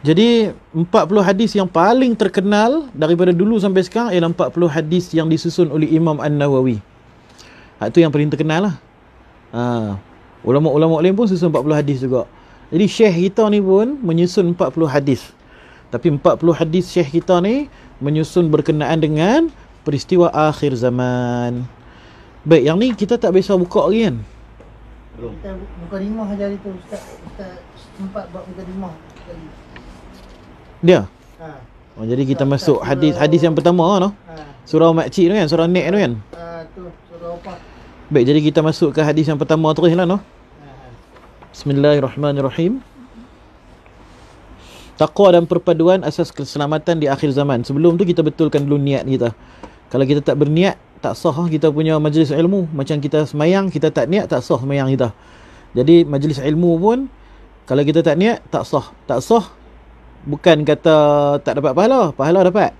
Jadi 40 hadis yang paling terkenal daripada dulu sampai sekarang ialah 40 hadis yang disusun oleh Imam An-Nawawi. Itu yang paling terkenal lah. Ulama-ulama lain pun susun 40 hadis juga. Jadi syekh kita ni pun menyusun 40 hadis. Tapi 40 hadis syekh kita ni menyusun berkenaan dengan peristiwa akhir zaman. Baik, yang ni kita tak biasa buka lagi kan? Belum. Kita buka rimah hari tu Ustaz sempat buat buka rimah tadi. Dia? Jadi kita masuk hadis yang pertama no? Surah Makcik tu kan, surah Nek tu kan? Tu surah apa? Baik, jadi kita masuk ke hadis yang pertama terus lah no? Bismillahirrahmanirrahim. Taqwa dan perpaduan asas keselamatan di akhir zaman. Sebelum tu kita betulkan dulu niat kita. Kalau kita tak berniat, tak sah kita punya majlis ilmu. Macam kita semayang, kita tak niat, tak sah semayang kita. Jadi majlis ilmu pun, kalau kita tak niat, tak sah. Tak sah, bukan kata tak dapat pahala. Pahala dapat.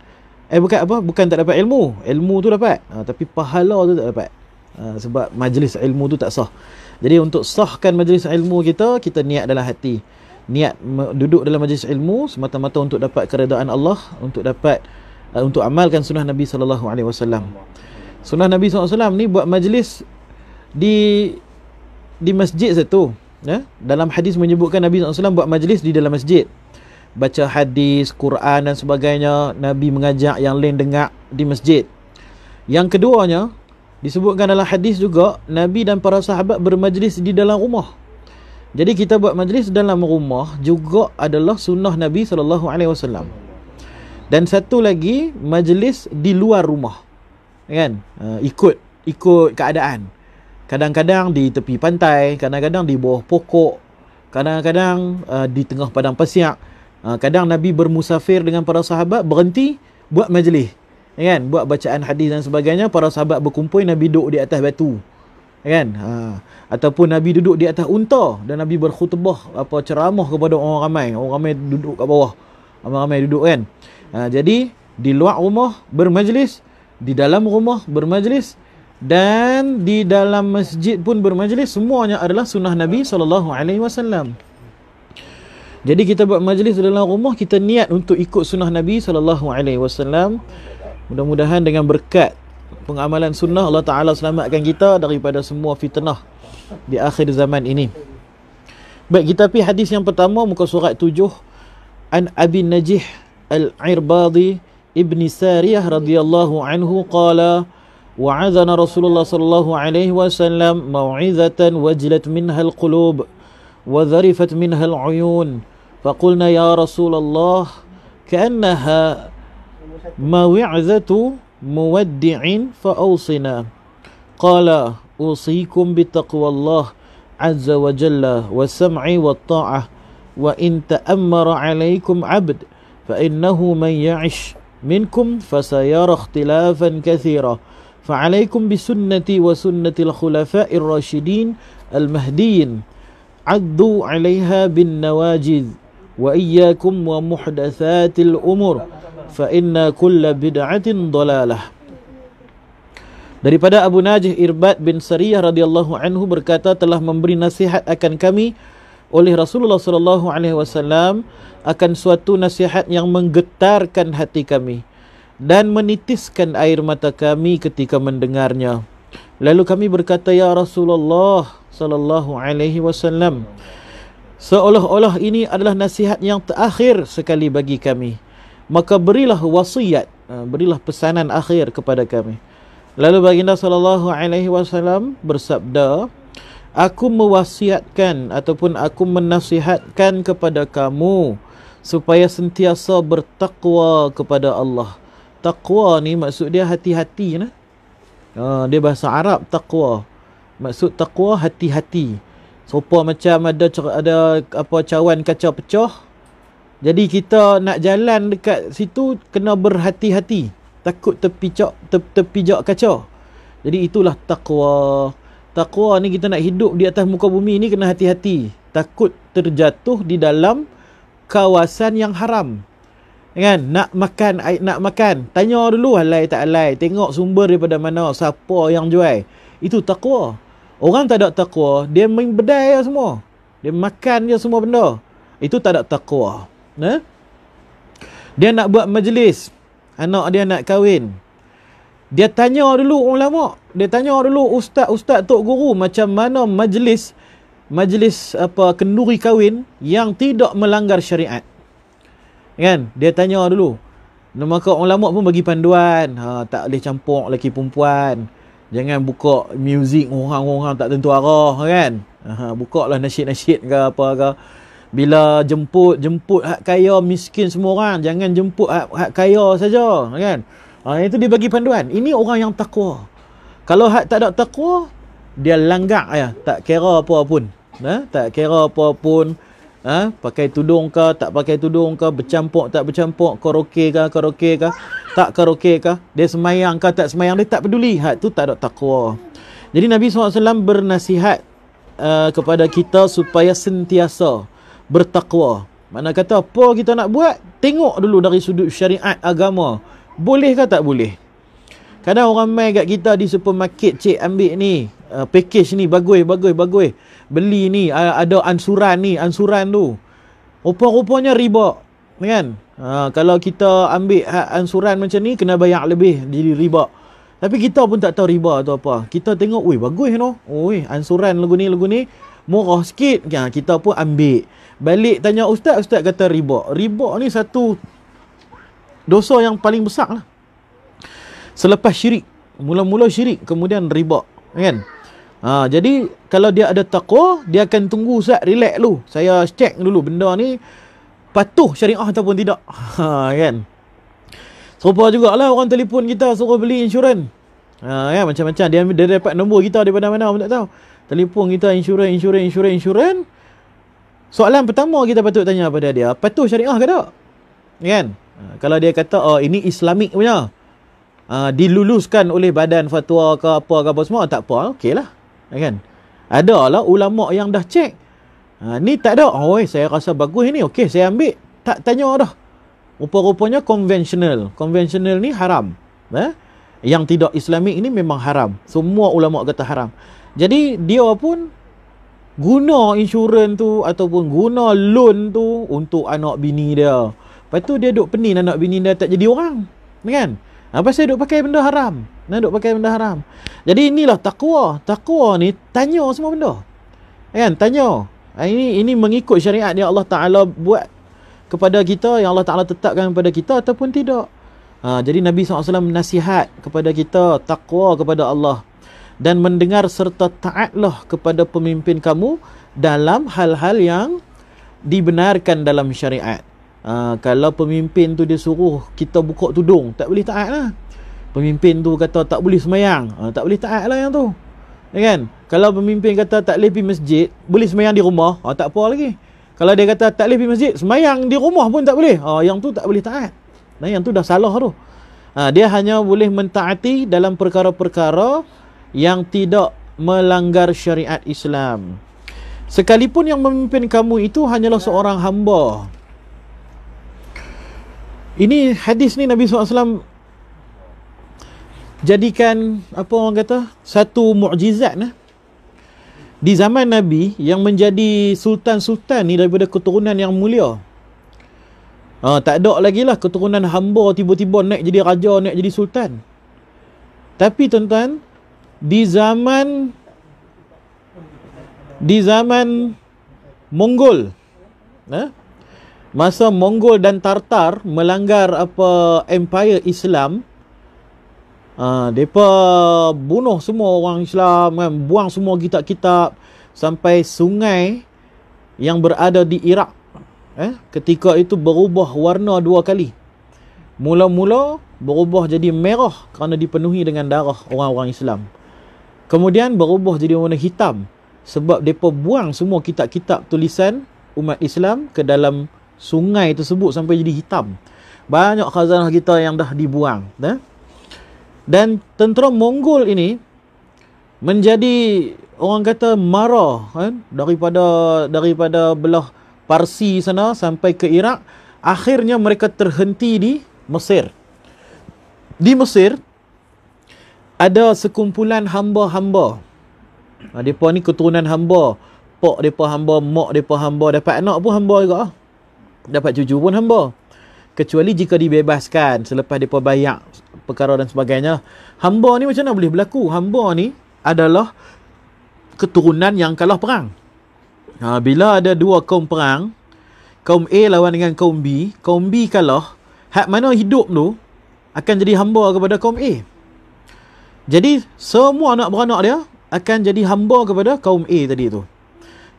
Bukan tak dapat ilmu. Ilmu tu dapat. Tapi pahala tu tak dapat. Sebab majlis ilmu tu tak sah. Jadi untuk sahkan majlis ilmu kita, kita niat dalam hati. Niat duduk dalam majlis ilmu semata-mata untuk dapat keredaan Allah, untuk amalkan sunnah Nabi SAW. Sunnah Nabi SAW ni buat majlis di masjid satu. Dalam hadis menyebutkan Nabi SAW buat majlis di dalam masjid. Baca hadis, Quran dan sebagainya. Nabi mengajak yang lain dengar di masjid. Yang keduanya, disebutkan dalam hadis juga, Nabi dan para sahabat bermajlis di dalam rumah. Jadi kita buat majlis dalam rumah juga adalah sunnah Nabi SAW. Dan satu lagi, majlis di luar rumah. Kan? Ikut keadaan. Kadang-kadang di tepi pantai, kadang-kadang di bawah pokok, kadang-kadang di tengah padang pasir. Kadang Nabi bermusafir dengan para sahabat, berhenti buat majlis. Kan? Buat bacaan hadis dan sebagainya. Para sahabat berkumpul, Nabi duduk di atas batu. Kan? Ataupun Nabi duduk di atas unta dan Nabi berkhutbah, ceramah kepada orang ramai. Orang ramai duduk kat bawah. Ramai duduk kan. Jadi di luar rumah bermajlis, di dalam rumah bermajlis, dan di dalam masjid pun bermajlis. Semuanya adalah sunnah Nabi SAW. Jadi kita buat majlis dalam rumah, kita niat untuk ikut sunnah Nabi SAW. Mudah-mudahan dengan berkat pengamalan sunnah, Allah Ta'ala selamatkan kita daripada semua fitnah di akhir zaman ini. Baik, kita pergi hadis yang pertama, muka surat 7. An Abi Najih Al-Irbadi Ibni Sariyah radhiyallahu anhu qala wa'adhana Rasulullah sallallahu alaihi wasallam mau'izatan wajilat minha al-qulub wa dharifat minha al-uyun faqulna ya Rasulullah ka'annaha maw'izatu muwaddi'in fa'awsina qala usikum bitaqwallah azza wa jalla wa sam'i wa ta'ah wa in ta'ammara alaikum abd fa innahu man ya'ish minkum fasayara ikhtilafan kathira fa alaikum bisunnati wa sunnatil khulafa'ir rasyidin al-mahdiyyin addu 'alaiha bin nawajidh wa iyyakum wa muhdatsatil umur fa inna kulla bid'atin dalalah. Daripada Abu Najih Irbad bin Sariyah radhiyallahu anhu berkata, telah memberi nasihat akan kami oleh Rasulullah sallallahu alaihi wasallam akan suatu nasihat yang menggetarkan hati kami dan menitiskan air mata kami ketika mendengarnya. Lalu kami berkata, ya Rasulullah sallallahu alaihi wasallam, seolah-olah ini adalah nasihat yang terakhir sekali bagi kami, maka berilah wasiat, berilah pesanan akhir kepada kami. Lalu baginda sallallahu alaihi wasallam bersabda, aku mewasiatkan ataupun aku menasihatkan kepada kamu supaya sentiasa bertakwa kepada Allah. Takwa ni maksud dia hati-hati nah. Dia bahasa Arab takwa. Maksud takwa hati-hati. Serupa macam ada cawan kaca pecah. Jadi kita nak jalan dekat situ kena berhati-hati. Takut terpijak kaca. Jadi itulah takwa. Takwa ni kita nak hidup di atas muka bumi ni kena hati-hati. Takut terjatuh di dalam kawasan yang haram. Kan? Nak makan. Tanya dulu halal tak halal. Tengok sumber daripada mana. Siapa yang jual. Itu takwa. Orang tak ada takwa, dia main bedai semua. Dia makan je semua benda. Itu tak ada takwa. Dia nak buat majlis, anak dia nak kahwin. Dia tanya dulu ulama, dia tanya dulu ustaz-ustaz, tok guru, macam mana majlis kenduri kahwin yang tidak melanggar syariat. Kan? Dia tanya dulu. Maka ulama pun bagi panduan, tak boleh campur lelaki perempuan. Jangan buka muzik orang-orang tak tentu arah, kan? Buka lah nasyid-nasyid ke apa ke. Bila jemput hak kaya miskin semua orang, jangan jemput hak kaya saja, kan? Itu dia bagi panduan. Ini orang yang takwa. Kalau hak tak ada takwa, dia langgak ya, tak kira apa pun. Tak kira apa pun. Pakai tudung ke, tak pakai tudung ke, bercampur tak bercampur, karaoke ke, tak karaoke ke, dia semayang ke tak semayang, dia tak peduli. Hak tu tak ada takwa. Jadi Nabi SAW bernasihat kepada kita supaya sentiasa bertakwa. Mana kata apa kita nak buat, tengok dulu dari sudut syariat agama. Boleh ke tak boleh? Kadang orang main kat kita di supermarket, cik ambil ni, package ni bagus. Beli ni, ada ansuran tu. Rupa-rupanya riba, kan? Kalau kita ambil ansuran macam ni, kena bayar lebih, jadi riba. Tapi kita pun tak tahu riba tu apa. Kita tengok, bagus no. Ansuran lagu ni murah sikit. Kita pun ambil. Balik tanya ustaz kata riba. Riba ni satu dosa yang paling besar lah. Selepas syirik. Mula-mula syirik, kemudian riba, kan? Jadi kalau dia ada takwa, dia akan tunggu ustaz, relax dulu. Saya check dulu benda ni patuh syariah ataupun tidak. Kan? Serupa jugalah orang telefon kita suruh beli insurans. Ya, macam-macam dia dapat nombor kita daripada mana pun tak tahu. Telefon kita insurans. Soalan pertama kita patut tanya pada dia, patuh syariah ke tak? Kan? Kalau dia kata ini Islamik punya, diluluskan oleh badan fatwa ke apa semua, tak apa, okeylah, kan? Adalah ulama yang dah cek, ni tak ada, saya rasa bagus ni, okey saya ambil, tak tanya dah. Rupa-rupanya konvensional ni haram, yang tidak Islamik ini memang haram. Semua ulama kata haram. Jadi dia pun guna insurans tu ataupun guna loan tu untuk anak bini dia. Lepas tu dia duk penin anak bini dia tak jadi orang, kan? Pasal duk pakai benda haram. Jadi inilah takwa. Takwa ni tanya semua benda, kan? Tanya. Ini mengikut syariat yang Allah Ta'ala buat kepada kita, yang Allah Ta'ala tetapkan kepada kita ataupun tidak. Jadi Nabi SAW nasihat kepada kita takwa kepada Allah dan mendengar serta taatlah kepada pemimpin kamu dalam hal-hal yang dibenarkan dalam syariat. Kalau pemimpin tu dia suruh kita buka tudung, tak boleh taat lah. Pemimpin tu kata tak boleh semayang, tak boleh taat lah yang tu, kan? Kalau pemimpin kata tak boleh pergi masjid, boleh semayang di rumah, tak apa lagi. Kalau dia kata tak boleh pergi masjid, semayang di rumah pun tak boleh, yang tu tak boleh taat. Yang tu dah salah tu. Dia hanya boleh mentaati dalam perkara-perkara yang tidak melanggar syariat Islam. Sekalipun yang memimpin kamu itu hanyalah seorang hamba. Ini hadis ni Nabi SAW jadikan apa orang kata satu mukjizat di zaman Nabi, yang menjadi sultan-sultan ni daripada keturunan yang mulia. Tak ada lagi lah keturunan hamba tiba-tiba naik jadi raja, naik jadi sultan. Tapi tuan-tuan, di zaman Mongol, masa Mongol dan Tartar melanggar empire Islam, mereka bunuh semua orang Islam, kan? Buang semua kitab-kitab sampai sungai yang berada di Iraq, ketika itu berubah warna 2 kali. Mula-mula berubah jadi merah kerana dipenuhi dengan darah orang-orang Islam. Kemudian berubah jadi warna hitam sebab mereka buang semua kitab-kitab tulisan umat Islam ke dalam sungai tersebut sampai jadi hitam. Banyak khazanah kita yang dah dibuang. Dan tentera Mongol ini menjadi orang kata marah, kan? Daripada belah Parsi sana sampai ke Iraq. Akhirnya mereka terhenti di Mesir. Di Mesir ada sekumpulan hamba-hamba. Mereka ni keturunan hamba. Pak mereka hamba, mak mereka hamba, dapat anak pun hamba juga. Dapat cucu pun hamba. kecuali jika dibebaskan selepas mereka bayar perkara dan sebagainya. Hamba ni macam mana boleh berlaku? Hamba ni adalah keturunan yang kalah perang. Bila ada dua kaum perang, kaum A lawan dengan kaum B kalah, hak mana hidup tu akan jadi hamba kepada kaum A. Jadi semua anak beranak dia akan jadi hamba kepada kaum A tadi tu.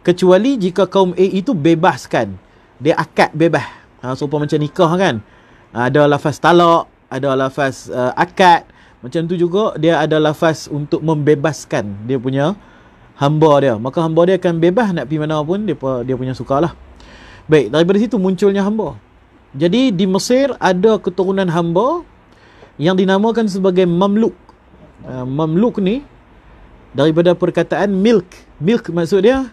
Kecuali jika kaum A itu bebaskan, dia akad bebas. Serupa macam nikah kan, ada lafaz talak, ada lafaz akad. Macam tu juga dia ada lafaz untuk membebaskan dia punya hamba dia. Maka hamba dia akan bebas nak pergi mana pun dia punya sukalah. Baik, daripada situ munculnya hamba. Jadi di Mesir ada keturunan hamba yang dinamakan sebagai mamluk. Mamluk ni daripada perkataan milk. Milk maksud dia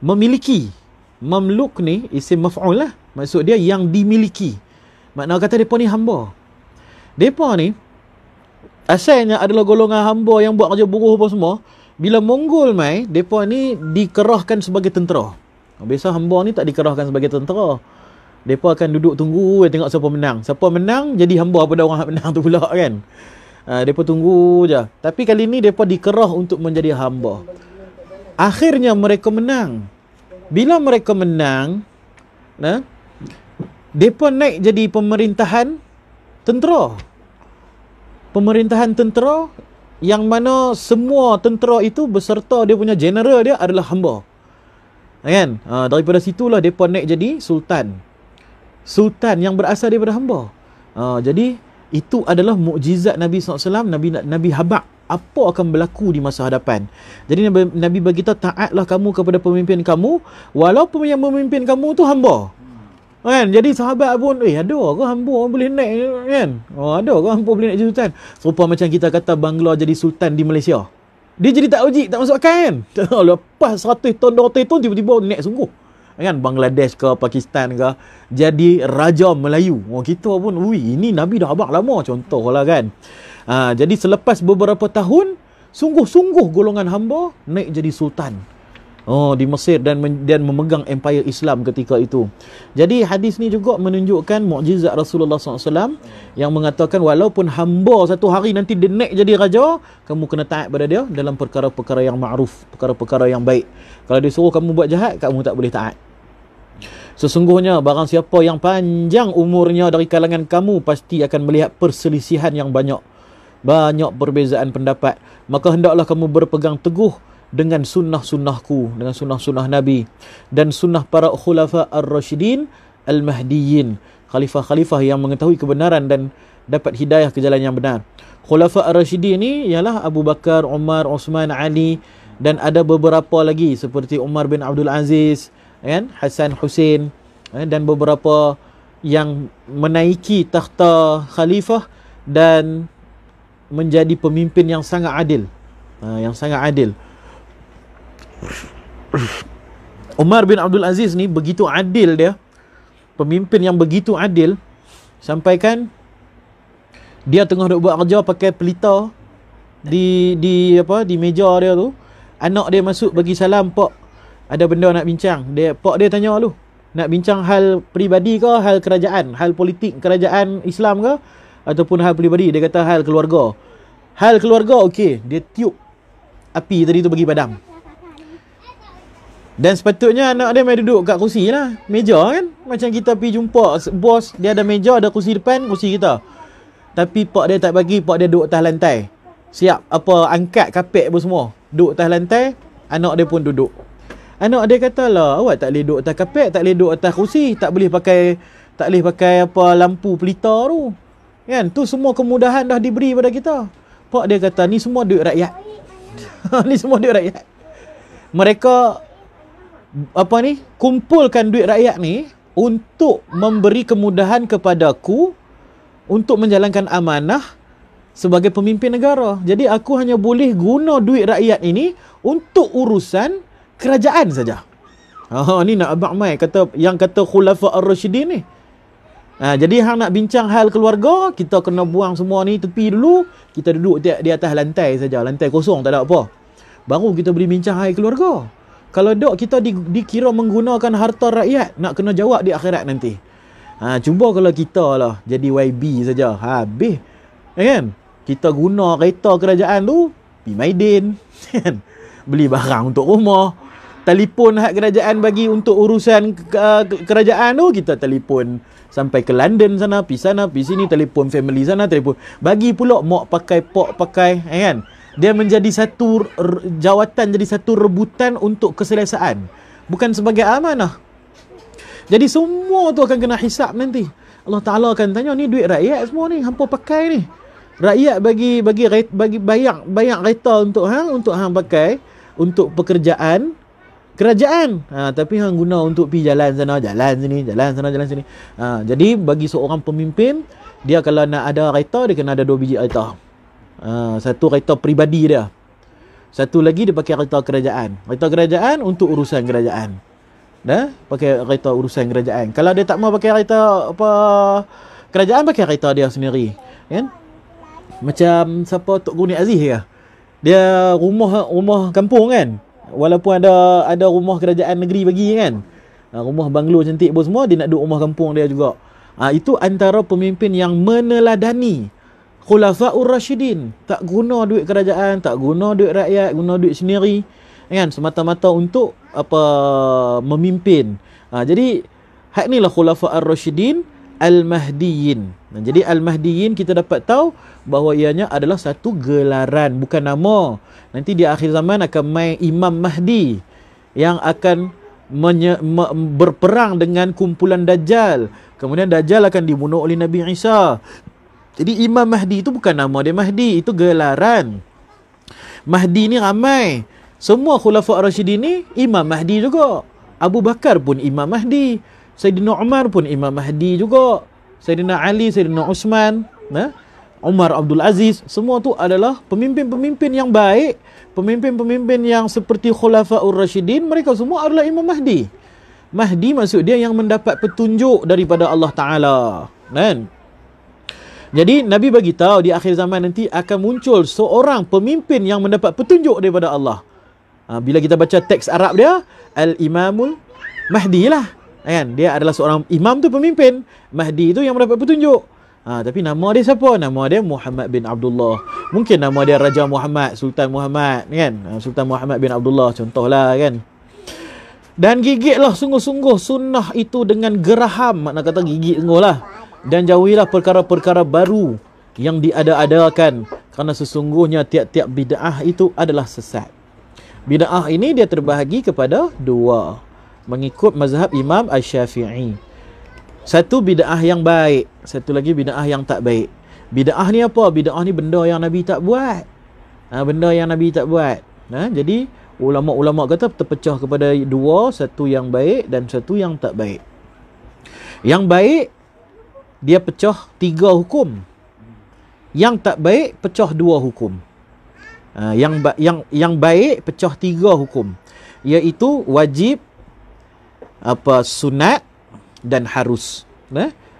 memiliki. Mamluk ni isim maf'ul lah. Maksud dia yang dimiliki. Makna kata mereka ni hamba. Mereka ni asalnya adalah golongan hamba yang buat kerja buruh apa semua. Bila Mongol mai, mereka ni dikerahkan sebagai tentera. Biasa hamba ni tak dikerahkan sebagai tentera. Mereka akan duduk tunggu tengok siapa menang. Siapa menang jadi hamba pada orang yang menang tu pula kan. Mereka tunggu je. Tapi kali ni mereka dikerah untuk menjadi hamba. Akhirnya mereka menang. Bila mereka menang, mereka naik jadi pemerintahan tentera. Pemerintahan tentera yang mana semua tentera itu beserta dia punya general dia adalah hamba. Kan? Daripada situlah mereka naik jadi sultan. Sultan yang berasal daripada hamba. Jadi itu adalah mukjizat Nabi SAW, Nabi habaq apa akan berlaku di masa hadapan. Jadi Nabi bagi tahu, taatlah kamu kepada pemimpin kamu walaupun yang memimpin kamu tu hamba. Kan? Jadi sahabat pun, ada ke hamba boleh naik kan? Ada ke hamba boleh naik jadi sultan? Serupa macam kita kata Bangla jadi sultan di Malaysia. Dia jadi tak wajib, tak masuk akal kan? Lepas 100 tahun, 200 tahun tiba-tiba naik sungguh. Kan? Bangladesh ke Pakistan ke jadi Raja Melayu. Kita pun, ini Nabi dah habaq lama contohlah kan. Jadi selepas beberapa tahun, sungguh-sungguh golongan hamba naik jadi sultan di Mesir dan memegang empire Islam ketika itu. Jadi hadis ni juga menunjukkan mukjizat Rasulullah SAW yang mengatakan walaupun hamba satu hari nanti dia naik jadi raja, kamu kena taat pada dia dalam perkara-perkara yang ma'ruf, perkara-perkara yang baik. Kalau dia suruh kamu buat jahat, kamu tak boleh taat. Sesungguhnya barang siapa yang panjang umurnya dari kalangan kamu pasti akan melihat perselisihan yang banyak perbezaan pendapat. Maka hendaklah kamu berpegang teguh dengan sunnah-sunnahku, dengan sunnah-sunnah Nabi dan sunnah para khulafa ar-rasyidin al-mahdiyyin, khalifah-khalifah yang mengetahui kebenaran dan dapat hidayah ke jalan yang benar. Khulafa ar-rasyidin ni ialah Abu Bakar, Umar, Uthman, Ali dan ada beberapa lagi seperti Umar bin Abdul Aziz, kan, Hasan, Husain, dan beberapa yang menaiki takhta khalifah dan menjadi pemimpin yang sangat adil. Umar bin Abdul Aziz ni begitu adil dia, pemimpin yang begitu adil, sampaikan dia tengah duk buat kerja pakai pelita di meja dia tu, anak dia masuk bagi salam, "Pak, ada benda nak bincang." Pak dia tanya lu, "Nak bincang hal peribadi ke hal kerajaan, hal politik kerajaan Islam ke ataupun hal peribadi?" Dia kata hal keluarga. Hal keluarga, okey. Dia tiup api tadi tu bagi padam. Dan sepatutnya anak dia main duduk kat kursi lah, meja kan. Macam kita pergi jumpa bos, dia ada meja, ada kursi depan, kursi kita. Tapi pak dia tak bagi, pak dia duduk atas lantai. Siap angkat kapet pun semua. Duduk atas lantai, anak dia pun duduk. Anak dia kata lah, awak tak boleh duduk atas kapet, tak boleh duduk atas kursi, tak boleh pakai lampu pelita tu. Kan? Tu semua kemudahan dah diberi pada kita. Pak dia kata, ni semua duit rakyat. Ni semua duit rakyat. Mereka kumpulkan duit rakyat ni untuk memberi kemudahan kepadaku untuk menjalankan amanah sebagai pemimpin negara. Jadi aku hanya boleh guna duit rakyat ini untuk urusan kerajaan saja. Ni nak abang mai kata khulafa ar-rasyidin ni. Jadi hang nak bincang hal keluarga, kita kena buang semua ni tepi dulu, kita duduk di atas lantai saja, lantai kosong tak ada apa. Baru kita boleh bincang hal keluarga. Kalau dok kita dikira menggunakan harta rakyat, nak kena jawab di akhirat nanti. Cuba kalau kita lah jadi YB saja, habis kan. Kita guna kereta kerajaan tu pergi Maidin kan, beli barang untuk rumah. Telefon hak kerajaan bagi untuk urusan kerajaan tu, kita telefon sampai ke London sana, pergi sini, telefon family sana, telefon. Bagi pula mak pakai, pak pakai, kan. Dia menjadi satu jawatan, jadi satu rebutan untuk keselesaan, bukan sebagai amanah. Jadi semua tu akan kena hisap nanti. Allah Ta'ala akan tanya, ni duit rakyat semua ni, hampa pakai ni. Rakyat bagi bayar kereta untuk hang pakai untuk pekerjaan kerajaan. Tapi hang guna untuk pergi jalan sana, jalan sini, jalan sana, jalan sini. Jadi bagi seorang pemimpin, dia kalau nak ada kereta, dia kena ada 2 biji kereta. Satu kereta peribadi dia, satu lagi dia pakai kereta kerajaan. Kereta kerajaan untuk urusan kerajaan. Pakai kereta urusan kerajaan. Kalau dia tak mau pakai kereta kerajaan, pakai kereta dia sendiri, kan? Macam siapa, Tok Guni Aziz ke? Dia rumah kampung kan, walaupun ada rumah kerajaan negeri bagi kan, rumah banglo cantik pun semua, dia nak duduk rumah kampung dia juga. Itu antara pemimpin yang meneladani Khulafaur Rashidin. Tak guna duit kerajaan, tak guna duit rakyat, guna duit sendiri kan, semata-mata untuk memimpin. Jadi hak ni lah Khulafaur Rashidin Al-Mahdiyin. Jadi Al-Mahdiyin kita dapat tahu bahawa ianya adalah satu gelaran, bukan nama. Nanti di akhir zaman akan main Imam Mahdi yang akan berperang dengan kumpulan Dajjal. Kemudian Dajjal akan dibunuh oleh Nabi Isa. Jadi Imam Mahdi itu bukan nama dia Mahdi, itu gelaran. Mahdi ni ramai. Semua Khulafa' Rashidin ni Imam Mahdi juga. Abu Bakar pun Imam Mahdi. Sayyidina Umar pun Imam Mahdi juga. Sayyidina Ali, Sayyidina Uthman, Umar Abdul Aziz, semua tu adalah pemimpin-pemimpin yang baik, pemimpin-pemimpin yang seperti Khulafaur Rashidin, mereka semua adalah Imam Mahdi. Mahdi maksud dia yang mendapat petunjuk daripada Allah Ta'ala, kan? Jadi Nabi bagi tahu di akhir zaman nanti akan muncul seorang pemimpin yang mendapat petunjuk daripada Allah. Bila kita baca teks Arab dia, Al-Imamul Mahdi lah, kan? Dia adalah seorang imam tu pemimpin, Mahdi tu yang mendapat petunjuk. Tapi nama dia siapa? Nama dia Muhammad bin Abdullah. Mungkin nama dia Raja Muhammad, Sultan Muhammad, kan? Sultan Muhammad bin Abdullah contohlah, kan? Dan gigitlah sungguh-sungguh sunnah itu dengan geraham, makna kata gigit sungguh lah. Dan jauhilah perkara-perkara baru yang diada-adakan, kerana sesungguhnya tiap-tiap bid'ah itu adalah sesat. Bid'ah ini dia terbahagi kepada 2, mengikut mazhab Imam Asy-Syafi'i. Satu bid'ah yang baik, satu lagi bid'ah yang tak baik. Bid'ah ni apa? Bid'ah ni benda yang Nabi tak buat. Benda yang Nabi tak buat. Jadi ulama-ulama kata terpecah kepada 2, satu yang baik dan satu yang tak baik. Yang baik dia pecah 3 hukum. Yang tak baik pecah 2 hukum. Yang baik pecah 3 hukum, iaitu wajib, sunat dan harus.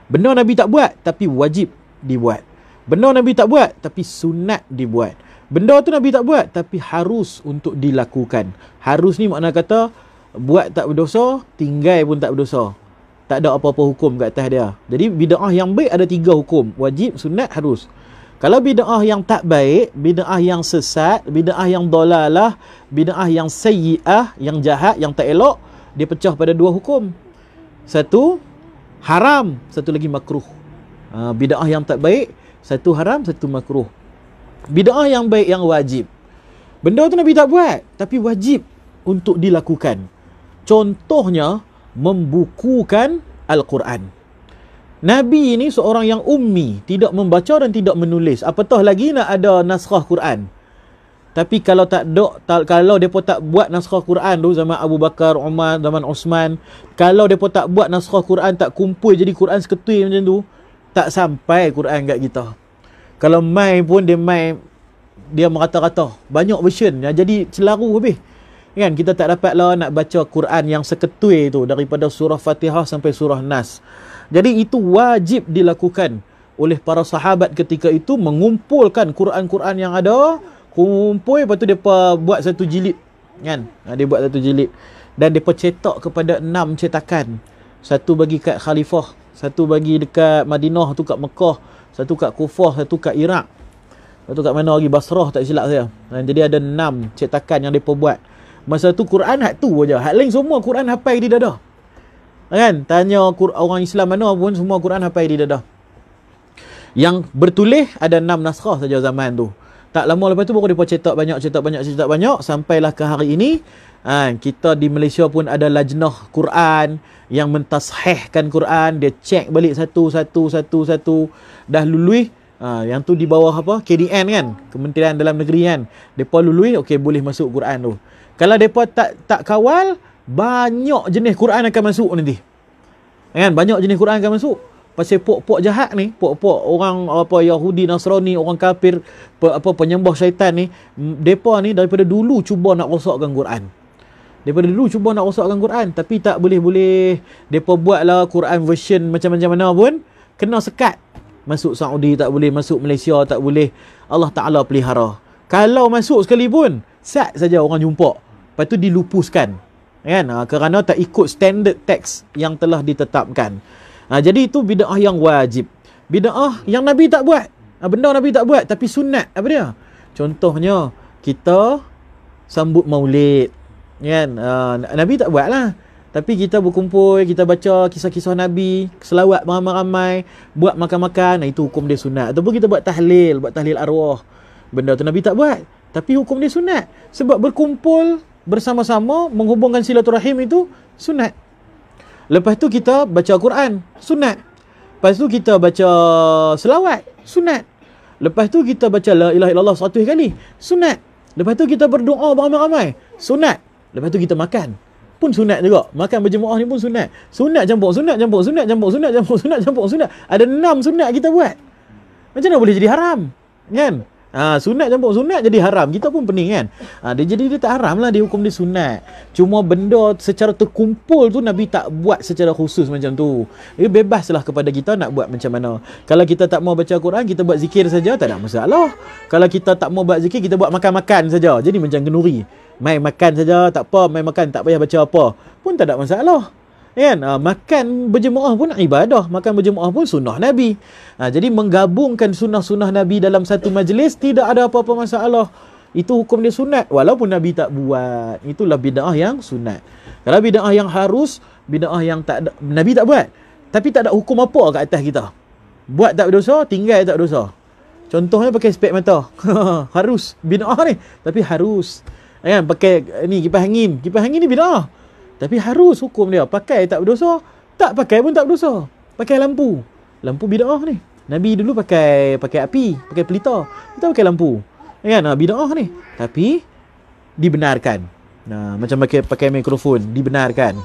Benda Nabi tak buat tapi wajib dibuat. Benda Nabi tak buat tapi sunat dibuat. Benda tu Nabi tak buat tapi harus untuk dilakukan. Harus ni makna kata buat tak berdosa, tinggal pun tak berdosa. Tak ada apa-apa hukum kat atas dia. Jadi bid'ah yang baik ada 3 hukum, wajib, sunat, harus. Kalau bid'ah yang tak baik, bid'ah yang sesat, bid'ah yang dalalah, bid'ah yang sayyi'ah, yang jahat, yang tak elok, dia pecah pada 2 hukum. Satu haram, satu lagi makruh. Bid'ah yang tak baik, satu haram, satu makruh. Bid'ah yang baik, yang wajib, benda tu Nabi tak buat tapi wajib untuk dilakukan. Contohnya membukukan Al-Quran. Nabi ini seorang yang ummi, tidak membaca dan tidak menulis, apatah lagi nak ada naskah Quran. Tapi kalau kalau depa tak buat naskah Quran tu zaman Abu Bakar, Umar, zaman Osman, kalau depa tak buat naskah Quran, tak kumpul jadi Quran seketui macam tu, tak sampai Quran kat kita. Kalau mai pun dia merata-rata, banyak version, jadi celaru habis. Kan kita tak dapatlah nak baca Quran yang seketui tu daripada surah Fatihah sampai surah Nas. Jadi itu wajib dilakukan oleh para sahabat ketika itu, mengumpulkan Quran-Quran yang ada, kumpul, lepas tu depa buat satu jilid, kan? Dia buat satu jilid dan depa cetak kepada 6 cetakan. Satu bagi kat khalifah Satu bagi dekat Madinah, tu kat Mekah, satu kat Kufah, satu kat Iraq, satu kat mana lagi, Basrah tak silap saya. Jadi ada 6 cetakan yang mereka buat. Masa tu Quran hak tu aja. Hak lain semua Quran hafal di dadah. Kan? Tanya orang Islam mana pun semua Quran hafal di dadah. Yang bertulis ada 6 naskah saja zaman tu. Tak lama lepas tu baru mereka cetak banyak sampailah ke hari ini. Kita di Malaysia pun ada lajnah Quran yang mentashihkan Quran. Dia cek balik satu. Dah lulus. Yang tu di bawah apa? KDN kan? Kementerian Dalam Negeri kan? Mereka lulus, okey boleh masuk Quran tu. Kalau mereka tak kawal, banyak jenis Quran akan masuk nanti. Kan? Banyak jenis Quran akan masuk. Pasal pok-pok jahat ni, pok-pok orang apa Yahudi, Nasrani, orang kafir, penyembah syaitan ni, depa ni daripada dulu cuba nak rosakkan Quran. Tapi tak boleh. Depa buatlah Quran version macam-macam mana pun kena sekat. Masuk Saudi tak boleh, masuk Malaysia tak boleh. Allah Taala pelihara. Kalau masuk sekali pun, sat saja orang jumpa. Lepas tu dilupuskan. Kan? Kerana tak ikut standard teks yang telah ditetapkan. Jadi itu bid'ah yang wajib. Bid'ah yang Nabi tak buat. Benda Nabi tak buat tapi sunat. Apa dia? Contohnya kita sambut maulid. Kan? Nabi tak buat lah. Tapi kita berkumpul, kita baca kisah-kisah Nabi, selawat ramai-ramai, buat makan-makan. Itu hukum dia sunat. Ataupun kita buat tahlil arwah. Benda tu Nabi tak buat. Tapi hukum dia sunat. Sebab berkumpul bersama-sama, menghubungkan silaturahim itu sunat. Lepas tu kita baca Quran, sunat. Lepas tu kita baca selawat, sunat. Lepas tu kita baca la ilaha illallah 100 kali, sunat. Lepas tu kita berdoa beramai-ramai, sunat. Lepas tu kita makan, pun sunat juga. Makan berjemaah ni pun sunat. Sunat campur sunat. Ada 6 sunat kita buat. Macam mana boleh jadi haram? Kan? Sunat campur sunat jadi haram. Kita pun pening kan? Dia tak haram lah, dia hukum dia sunat. Cuma benda secara terkumpul tu Nabi tak buat secara khusus macam tu. Bebaslah kepada kita nak buat macam mana. Kalau kita tak mau baca Quran, kita buat zikir saja, tak ada masalah. Kalau kita tak mau buat zikir, kita buat makan-makan saja. Jadi macam kenduri. Main makan saja, tak apa. Main makan, tak payah baca apa. Pun tak ada masalah. Kan? Makan berjemaah pun ibadah. Makan berjemaah pun sunnah Nabi. Jadi menggabungkan sunnah-sunnah Nabi dalam satu majlis, tidak ada apa-apa masalah. Itu hukum dia sunat. Walaupun Nabi tak buat. Itulah bid'ah yang sunat. Kalau bid'ah yang harus, bid'ah yang tak ada, Nabi tak buat. Tapi tak ada hukum apa kat atas kita. Buat tak berdosa, tinggal tak berdosa. Contohnya pakai spek mata. Harus. Bid'ah ni. Tapi harus. Kan? Pakai ni kipas angin. Kipas angin ni bid'ah. Tapi harus hukum dia. Pakai tak berdosa, tak pakai pun tak berdosa. Pakai lampu. Lampu bid'ah ni. Nabi dulu pakai api, pakai pelita. Kita pakai lampu. Kan? Bid'ah ni. Tapi dibenarkan. Macam pakai mikrofon, dibenarkan.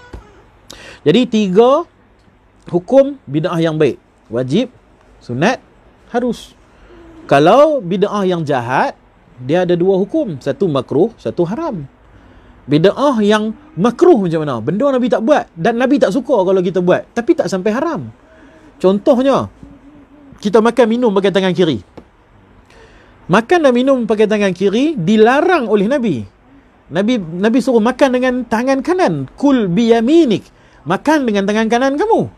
Jadi 3 hukum bid'ah yang baik. Wajib, sunat, harus. Kalau bid'ah yang jahat, dia ada 2 hukum. Satu makruh, satu haram. Bid'ah yang makruh macam mana? Benda Nabi tak buat dan Nabi tak suka kalau kita buat, tapi tak sampai haram. Contohnya, kita makan minum pakai tangan kiri. Makan dan minum pakai tangan kiri dilarang oleh Nabi. Nabi suruh makan dengan tangan kanan. Kul biyaminik. Makan dengan tangan kanan kamu.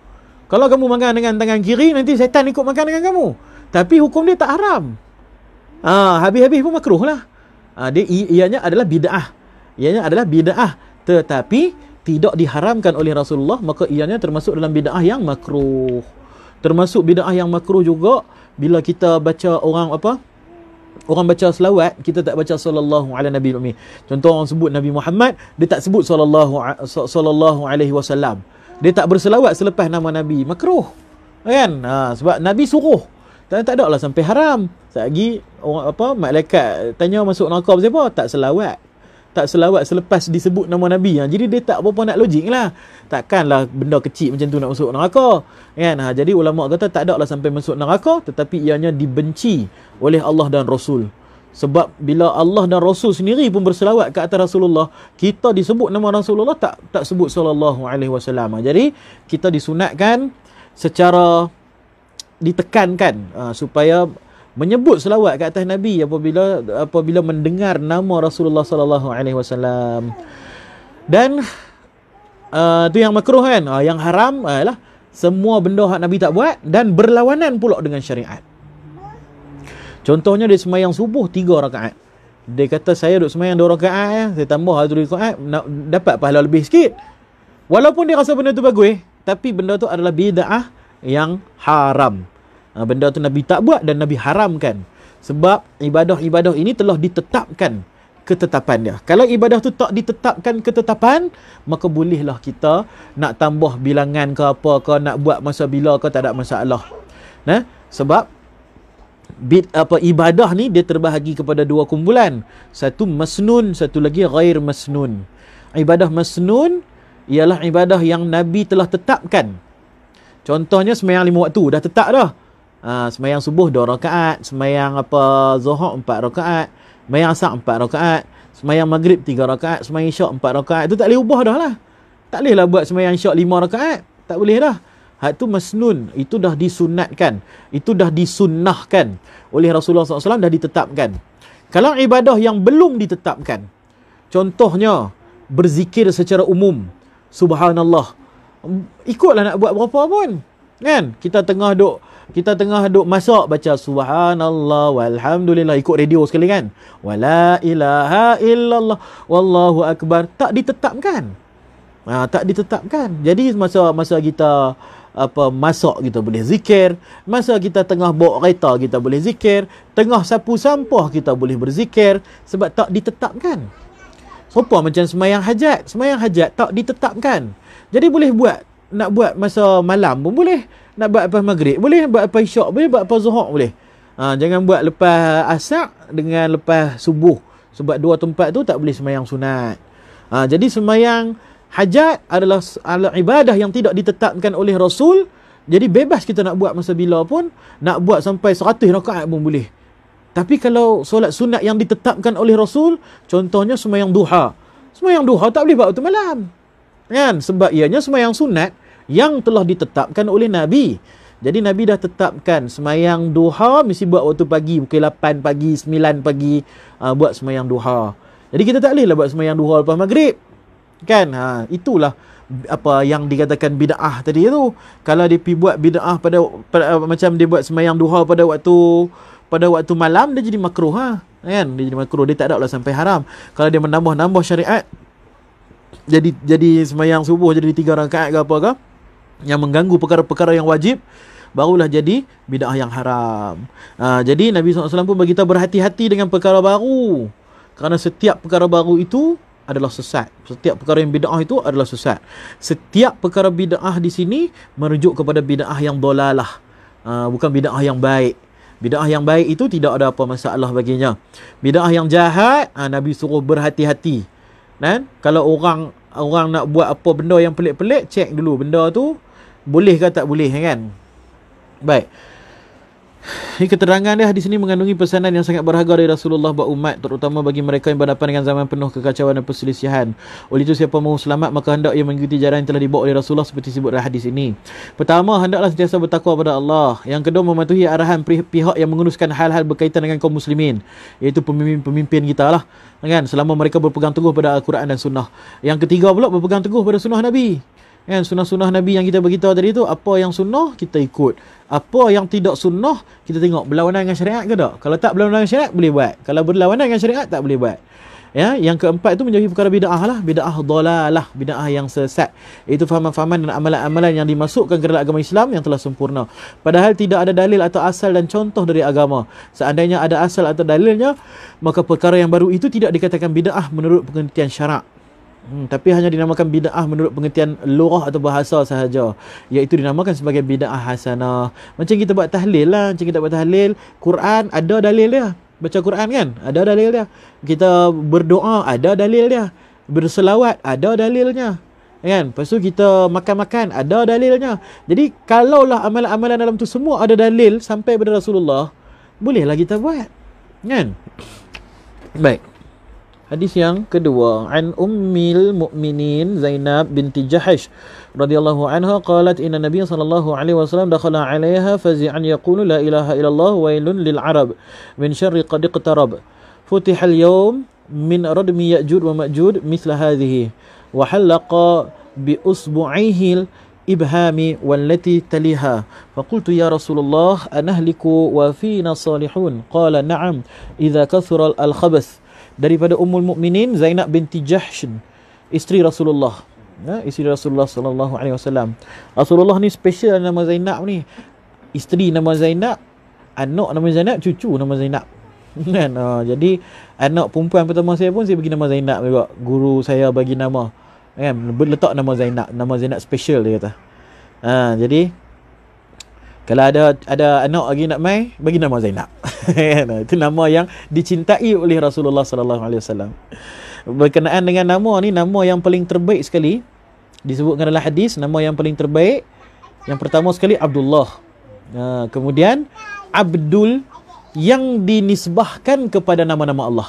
Kalau kamu makan dengan tangan kiri, nanti syaitan ikut makan dengan kamu. Tapi hukum dia tak haram. Habis-habis pun makruh lah. Ianya adalah bid'ah. Tetapi tidak diharamkan oleh Rasulullah, maka ianya termasuk dalam bid'ah yang makruh. Termasuk bid'ah yang makruh juga bila kita baca orang baca selawat, kita tak baca sallallahu ala nabi umi. Contoh orang sebut Nabi Muhammad, dia tak sebut sallallahu alaihi wasallam. Dia tak berselawat selepas nama Nabi. Makruh. Kan? Sebab Nabi suruh. Tak ada lah sampai haram. Lagi orang malaikat tanya masuk neraka pasal apa? Tak selawat selepas disebut nama Nabi. Jadi dia tak apa-apa nak logik lah. Takkanlah benda kecil macam tu nak masuk neraka. Kan? Jadi ulama kata tak ada lah sampai masuk neraka, tetapi ianya dibenci oleh Allah dan Rasul. Sebab bila Allah dan Rasul sendiri pun berselawat ke atas Rasulullah, kita disebut nama Rasulullah, tak sebut sallallahu alaihi wasallam. Jadi kita disunatkan secara ditekankan supaya menyebut selawat ke atas Nabi apabila mendengar nama Rasulullah sallallahu alaihi wasallam. Dan tu yang makruh kan. Yang haram adalah semua benda hak Nabi tak buat dan berlawanan pula dengan syariat. Contohnya dia semayang subuh 3 rakaat. Dia kata saya duk semayang 2 rakaat ya, saya tambah 1 rakaat nak dapat pahala lebih sikit. Walaupun dia rasa benda tu bagus, tapi benda tu adalah bid'ah yang haram. Benda tu Nabi tak buat dan Nabi haramkan. Sebab ibadah-ibadah ini telah ditetapkan ketetapan dia. Kalau ibadah tu tak ditetapkan ketetapan, maka bolehlah kita nak tambah bilangan ke apa ke, nak buat masa bila ke, tak ada masalah. Nah, sebab ibadah ni dia terbahagi kepada 2 kumpulan. Satu masnun, satu lagi ghair masnun. Ibadah masnun ialah ibadah yang Nabi telah tetapkan. Contohnya semayang 5 waktu dah tetap dah. Semayang subuh 2 rakaat, semayang zuhur 4 rakaat, semayang asar 4 rakaat, semayang maghrib 3 rakaat, semayang isyak 4 rakaat. Itu tak boleh ubah dah lah. Tak boleh lah buat semayang isyak 5 rakaat. Tak boleh dah. Hak tu masnun, itu dah disunatkan, itu dah disunnahkan oleh Rasulullah SAW, dah ditetapkan. Kalau ibadah yang belum ditetapkan, contohnya berzikir secara umum, subhanallah, ikutlah nak buat berapa pun, kan? Kita tengah duk masak, baca subhanallah walhamdulillah, ikut radio sekali kan, wala ilaha illallah wallahu akbar. Tak ditetapkan. Tak ditetapkan. Jadi masa kita masak kita boleh zikir, masa kita tengah bawa kereta kita boleh zikir, tengah sapu sampah kita boleh berzikir, sebab tak ditetapkan. Serupa macam semayang hajat tak ditetapkan. Jadi boleh nak buat masa malam pun boleh, nak buat lepas maghrib boleh, buat lepas isyak boleh, buat lepas zuhur boleh. Jangan buat lepas asar dengan lepas subuh, sebab 2 tempat tu tak boleh semayang sunat. Jadi semayang hajat adalah ibadah yang tidak ditetapkan oleh Rasul. Jadi bebas kita nak buat masa bila pun, nak buat sampai 100 rakaat pun boleh. Tapi kalau solat sunat yang ditetapkan oleh Rasul, contohnya semayang duha. Semayang duha tak boleh buat waktu malam, kan? Sebab ianya semayang sunat yang telah ditetapkan oleh Nabi. Jadi Nabi dah tetapkan semayang duha mesti buat waktu pagi, pukul 8 pagi, 9 pagi, buat semayang duha. Jadi kita tak boleh lah buat semayang duha lepas maghrib, kan? Itulah apa yang dikatakan bid'ah tadi tu. Kalau dia pergi buat bid'ah pada macam dia buat semayang duha pada waktu malam, dia jadi makruh, kan? Dia jadi makruh, dia tak ada lah sampai haram. Kalau dia menambah syariat, jadi semayang subuh jadi 3 rakaat ke apa ke, yang mengganggu perkara-perkara yang wajib, barulah jadi bid'ah yang haram. Jadi Nabi SAW pun beritahu berhati-hati dengan perkara baru, kerana setiap perkara baru itu adalah sesat. Setiap perkara yang bid'ah itu adalah sesat. Setiap perkara bid'ah di sini merujuk kepada bid'ah yang dolalah, bukan bid'ah yang baik. Bid'ah yang baik itu tidak ada apa masalah baginya. Bid'ah yang jahat, Nabi suruh berhati-hati. Dan kalau orang nak buat apa benda yang pelik-pelik, cek dulu benda tu boleh ke tak boleh, kan? Baik. Ini keterangan dia di sini mengandungi pesanan yang sangat berharga dari Rasulullah buat umat, terutama bagi mereka yang berhadapan dengan zaman penuh kekacauan dan perselisihan. Oleh itu, siapa mahu selamat, maka hendak ia mengikuti jalan yang telah dibawa oleh Rasulullah seperti disebut dalam hadis ini. Pertama, hendaklah sentiasa bertakwa pada Allah. Yang kedua, mematuhi arahan pihak yang menguruskan hal-hal berkaitan dengan kaum muslimin, iaitu pemimpin kita lah, kan? Selama mereka berpegang teguh pada Al-Quran dan Sunnah. Yang ketiga pula, berpegang teguh pada Sunnah Nabi, kan? Sunnah-sunnah Nabi yang kita beritahu tadi tu, apa yang sunnah kita ikut, apa yang tidak sunnah kita tengok berlawanan dengan syariat ke tak. Kalau tak berlawanan dengan syariat boleh buat, kalau berlawanan dengan syariat tak boleh buat. Ya, yang keempat itu menjauhi perkara bid'ah lah, bid'ah dalalah, bid'ah yang sesat, iaitu fahaman-fahaman dan amalan-amalan yang dimasukkan ke dalam agama Islam yang telah sempurna, padahal tidak ada dalil atau asal dan contoh dari agama. Seandainya ada asal atau dalilnya, maka perkara yang baru itu tidak dikatakan bid'ah menurut pengertian syarak, tapi hanya dinamakan bid'ah menurut pengertian lugah atau bahasa sahaja, iaitu dinamakan sebagai bid'ah hasanah. Macam kita buat tahlil lah, macam kita buat tahlil Quran, ada dalil dia. Baca Quran kan, ada dalil dia. Kita berdoa, ada dalil dia. Berselawat, ada dalilnya, kan? Lepas tu kita makan-makan, ada dalilnya. Jadi kalaulah amalan-amalan dalam tu semua ada dalil sampai pada Rasulullah, bolehlah kita buat, kan? Baik. Hadis yang kedua, an Ummil Mukminin Zainab binti Jahash radhiyallahu anha qalat inna Nabiy sallallahu alaihi wasallam dakhala 'alayha fazi'an yaqulu la ilaha illallah wailun lil arab min syarri qad iqtarab futiha al-yawm min radmi ya'jud wa ma'jud mithla hadhihi wa halaqa bi usbu'ihi ibhami wallati taliha. Faqultu ya Rasulullah anahliku wa fina salihun. Qala na'am idza kathura al-khabath. Daripada Ummul Mukminin Zainab binti Jahsh, isteri Rasulullah. Isteri Rasulullah sallallahu alaihi wasallam. Rasulullah ni special nama Zainab ni. Isteri nama Zainab, anak nama Zainab, cucu nama Zainab. Kan? Jadi anak perempuan pertama saya pun saya bagi nama Zainab juga. Guru saya bagi nama. Kan? Letak nama Zainab. Nama Zainab special dia kata. Jadi kalau ada anak lagi nak mai, bagi nama Zainab. Itu nama yang dicintai oleh Rasulullah sallallahu alaihi wasallam. Berkenaan dengan nama ni, nama yang paling terbaik sekali disebutkan dalam hadis, nama yang paling terbaik yang pertama sekali Abdullah. Kemudian Abdul yang dinisbahkan kepada nama-nama Allah.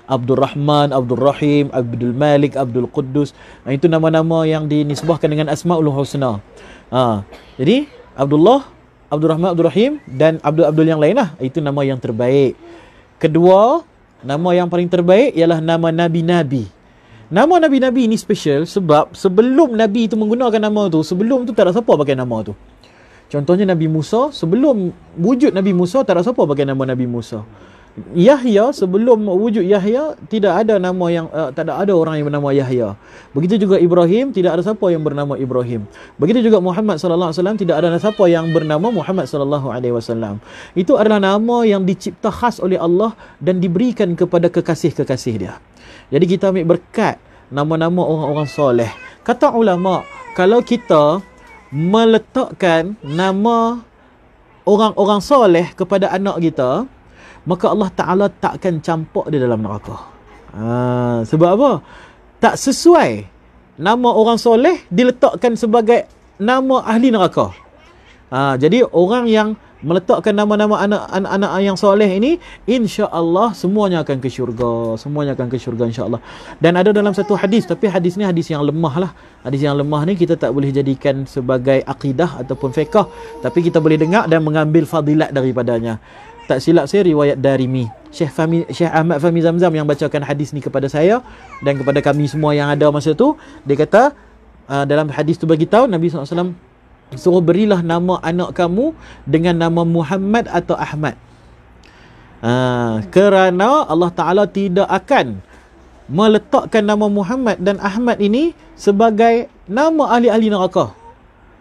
Abdul Rahman, Abdul Rahim, Abdul Malik, Abdul Quddus. Itu nama-nama yang dinisbahkan dengan Asmaul Husna. Jadi Abdullah, Abdul Rahman, Abdul Rahim dan Abdul yang lain lah. Itu nama yang terbaik. Kedua, nama yang paling terbaik ialah nama Nabi-Nabi. Nama Nabi-Nabi ini special sebab sebelum Nabi itu menggunakan nama tu, sebelum tu tak ada siapa pakai nama tu. Contohnya Nabi Musa, sebelum wujud Nabi Musa tak ada siapa pakai nama Nabi Musa. Yahya, sebelum wujud Yahya tidak ada nama yang tak ada orang yang bernama Yahya. Begitu juga Ibrahim, tidak ada siapa yang bernama Ibrahim. Begitu juga Muhammad sallallahu alaihi wasallam, tidak ada siapa yang bernama Muhammad sallallahu alaihi wasallam. Itu adalah nama yang dicipta khas oleh Allah dan diberikan kepada kekasih-kekasih dia. Jadi kita ambil berkat nama-nama orang-orang soleh. Kata ulama, kalau kita meletakkan nama orang-orang soleh kepada anak kita, maka Allah Ta'ala takkan campak dia dalam neraka. Sebab apa? Tak sesuai nama orang soleh diletakkan sebagai nama ahli neraka. Jadi orang yang meletakkan nama-nama anak-anak yang soleh ini, insya-Allah semuanya akan ke syurga. Semuanya akan ke syurga insya-Allah. Dan ada dalam satu hadis, tapi hadis ni hadis yang lemah lah. Hadis yang lemah ni kita tak boleh jadikan sebagai akidah ataupun fiqh, tapi kita boleh dengar dan mengambil fadilat daripadanya. Tak silap saya riwayat Darimi. Syekh Ahmad Fahmi Zamzam yang bacakan hadis ni kepada saya dan kepada kami semua yang ada masa tu. Dia kata dalam hadis tu bagi tahu Nabi SAW suruh berilah nama anak kamu dengan nama Muhammad atau Ahmad. Kerana Allah Ta'ala tidak akan meletakkan nama Muhammad dan Ahmad ini sebagai nama ahli-ahli neraka.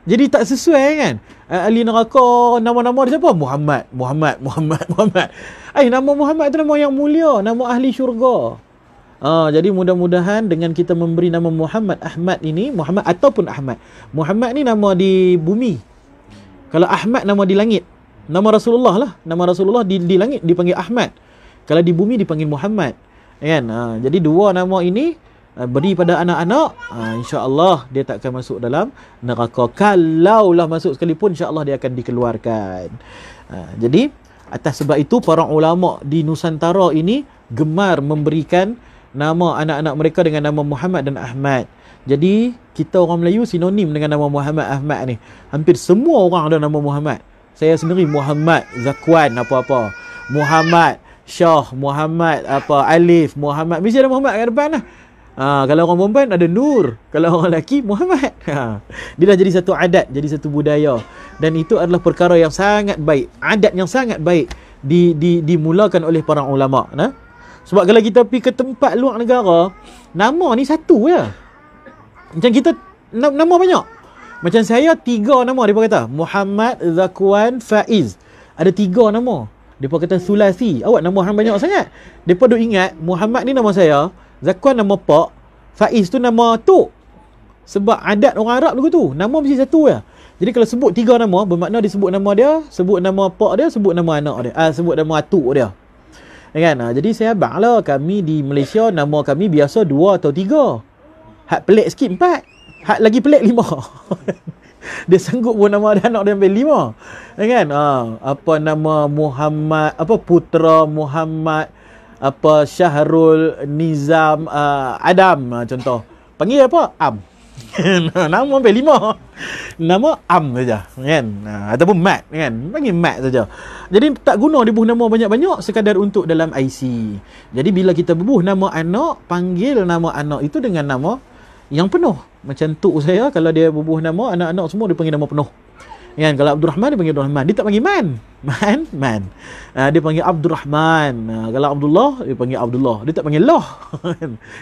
Jadi tak sesuai kan? Ahli neraka nama-nama dia siapa? Muhammad. Nama Muhammad itu nama yang mulia, nama ahli syurga. Jadi mudah-mudahan dengan kita memberi nama Muhammad, Ahmad ini, Muhammad ataupun Ahmad. Muhammad ni nama di bumi. Kalau Ahmad nama di langit. Nama Rasulullah lah. Nama Rasulullah di langit dipanggil Ahmad. Kalau di bumi dipanggil Muhammad. Kan? Jadi dua nama ini beri pada anak-anak, insya-Allah dia tak akan masuk dalam neraka. Kalaulah masuk sekalipun, insya-Allah dia akan dikeluarkan. Jadi atas sebab itu para ulama di Nusantara ini gemar memberikan nama anak-anak mereka dengan nama Muhammad dan Ahmad. Jadi kita orang Melayu sinonim dengan nama Muhammad Ahmad ni. Hampir semua orang ada nama Muhammad. Saya sendiri Muhammad Zakwan apa-apa, Muhammad Syah, Muhammad Alif, Muhammad, mesti ada Muhammad kat depan lah. Kalau orang perempuan ada Nur, kalau orang lelaki Muhammad. Dia dah jadi satu adat, jadi satu budaya. Dan itu adalah perkara yang sangat baik, adat yang sangat baik dimulakan oleh para ulama. Sebab kalau kita pergi ke tempat luar negara, nama ni satu je. Macam kita nama banyak. Macam saya 3 nama dia kata, Muhammad, Zakwan, Faiz. Ada 3 nama. Depa kata sulasi. Awak nama hang banyak sangat. Depa duk ingat Muhammad ni nama saya, Zakwan nama pak, Faiz tu nama tok. Sebab adat orang Arab dulu tu, nama mesti satu je. Jadi kalau sebut 3 nama, bermakna disebut nama dia, sebut nama pak dia, sebut nama anak dia, sebut nama atuk dia. Kan? Jadi saya abanglah, kami di Malaysia nama kami biasa 2 atau 3. Hak pelik sikit 4. Hak lagi pelik 5. Dia sanggup pun nama dia anak dia sampai 5. Kan? Apa nama Muhammad, apa Putra Muhammad, apa Syahrul Nizam Adam contoh. Panggil apa? Am. Nama sampai 5. Nama Am saja, kan? Ataupun Mat, kan? Panggil Mat saja. Jadi tak guna dibuh nama banyak-banyak sekadar untuk dalam IC. Jadi bila kita bubuh nama anak, panggil nama anak itu dengan nama yang penuh. Macam tok saya, kalau dia bubuh nama, anak-anak semua dia panggil nama penuh. Kan, kalau Abdul Rahman dia panggil Abdul Rahman. Dia tak panggil Man. Dia panggil Abdul Rahman. Kalau Abdullah dia panggil Abdullah. Dia tak panggil Allah.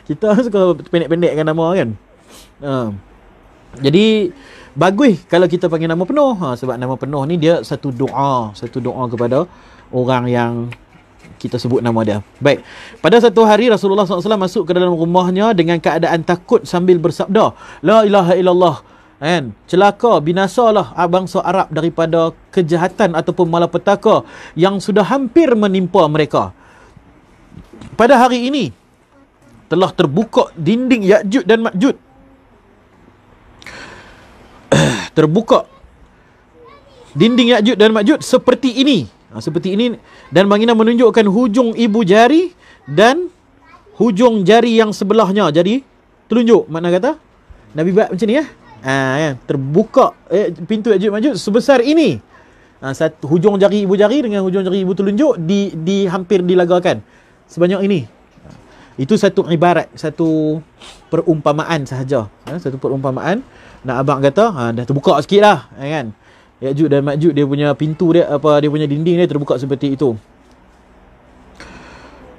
Kita suka pendek-pendekkan nama kan. Jadi bagus kalau kita panggil nama penuh. Sebab nama penuh ni dia satu doa kepada orang yang kita sebut nama dia. Baik. Pada satu hari Rasulullah SAW masuk ke dalam rumahnya dengan keadaan takut sambil bersabda, La ilaha illallah. Kan? Celaka, binasalah bangsa Arab daripada kejahatan ataupun malapetaka yang sudah hampir menimpa mereka. Pada hari ini telah terbuka dinding Ya'juj dan Ma'juj. Terbuka dinding Ya'juj dan Ma'juj seperti ini. Seperti ini, dan baginda menunjukkan hujung ibu jari dan hujung jari yang sebelahnya. Jadi telunjuk, makna kata Nabi buat macam ni ya. Kan? Terbuka pintu Ya'juj Ma'juj sebesar ini. Satu hujung jari ibu jari dengan hujung jari ibu telunjuk di hampir dilagakan sebanyak ini. Itu satu ibarat, satu perumpamaan sahaja. Satu perumpamaan. Nak abang kata dah terbuka sikit lah, kan? Ya'juj dan Ma'juj dia punya pintu dia, dia punya dinding dia terbuka seperti itu.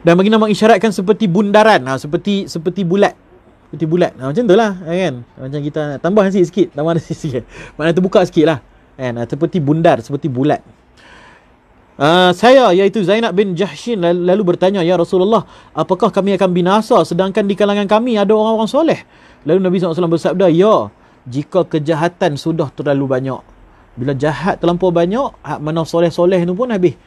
Dan baginda mengisyaratkan seperti bundaran, seperti bulat. Seperti bulat. Macam tu lah, kan? Macam kita tambah nasi sikit. Maknanya terbuka sikit lah, kan? Seperti bundar, seperti bulat. Saya, iaitu Zainab bin Jahshin, lalu bertanya, Ya Rasulullah, apakah kami akan binasa sedangkan di kalangan kami ada orang-orang soleh? Lalu Nabi SAW bersabda, ya, jika kejahatan sudah terlalu banyak. Bila jahat terlampau banyak, hak mana soleh-soleh tu pun habis.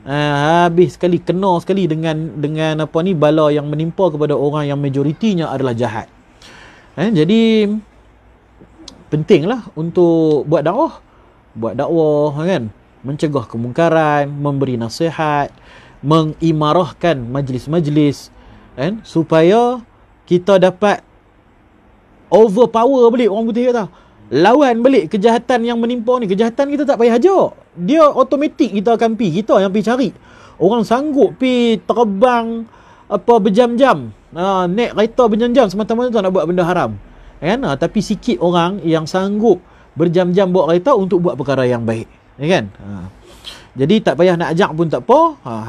Habis sekali, kena sekali dengan apa ni, bala yang menimpa kepada orang yang majoritinya adalah jahat. Jadi pentinglah untuk buat dakwah kan, mencegah kemungkaran, memberi nasihat, mengimarahkan majlis-majlis kan, supaya kita dapat overpower balik, orang putih kata, lawan balik kejahatan yang menimpa ni. Kejahatan kita tak payah ajak, dia automatik kita akan pi, kita yang pi cari. Orang sanggup pi terbang berjam-jam, naik kereta berjam-jam semata-mata nak buat benda haram kan. Tapi sikit orang yang sanggup berjam-jam bawa kereta untuk buat perkara yang baik, kan. Jadi tak payah nak ajak pun tak apa.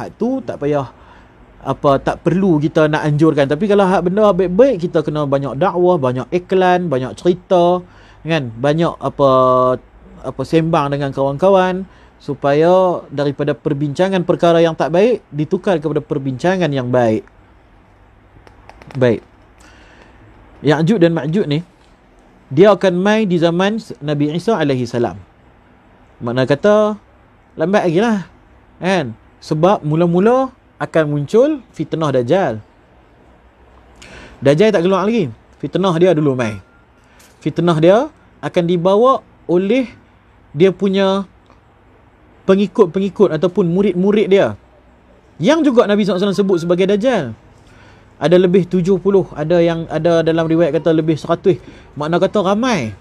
Hak tu tak payah tak perlu kita nak anjurkan. Tapi kalau hak benda baik-baik, kita kena banyak dakwah, banyak iklan, banyak cerita kan, banyak sembang dengan kawan-kawan, supaya daripada perbincangan perkara yang tak baik ditukar kepada perbincangan yang baik. Baik. Ya'juj dan Ma'juj ni dia akan mai di zaman Nabi Isa alaihi salam. Makna kata lambat lagi lah kan, sebab mula-mula akan muncul fitnah Dajjal. Dajjal tak keluar lagi, fitnah dia dulu mai. Fitnah dia akan dibawa oleh dia punya pengikut-pengikut ataupun murid-murid dia, yang juga Nabi SAW sebut sebagai Dajjal. Ada lebih 70, ada dalam riwayat kata lebih 100. Makna kata ramai.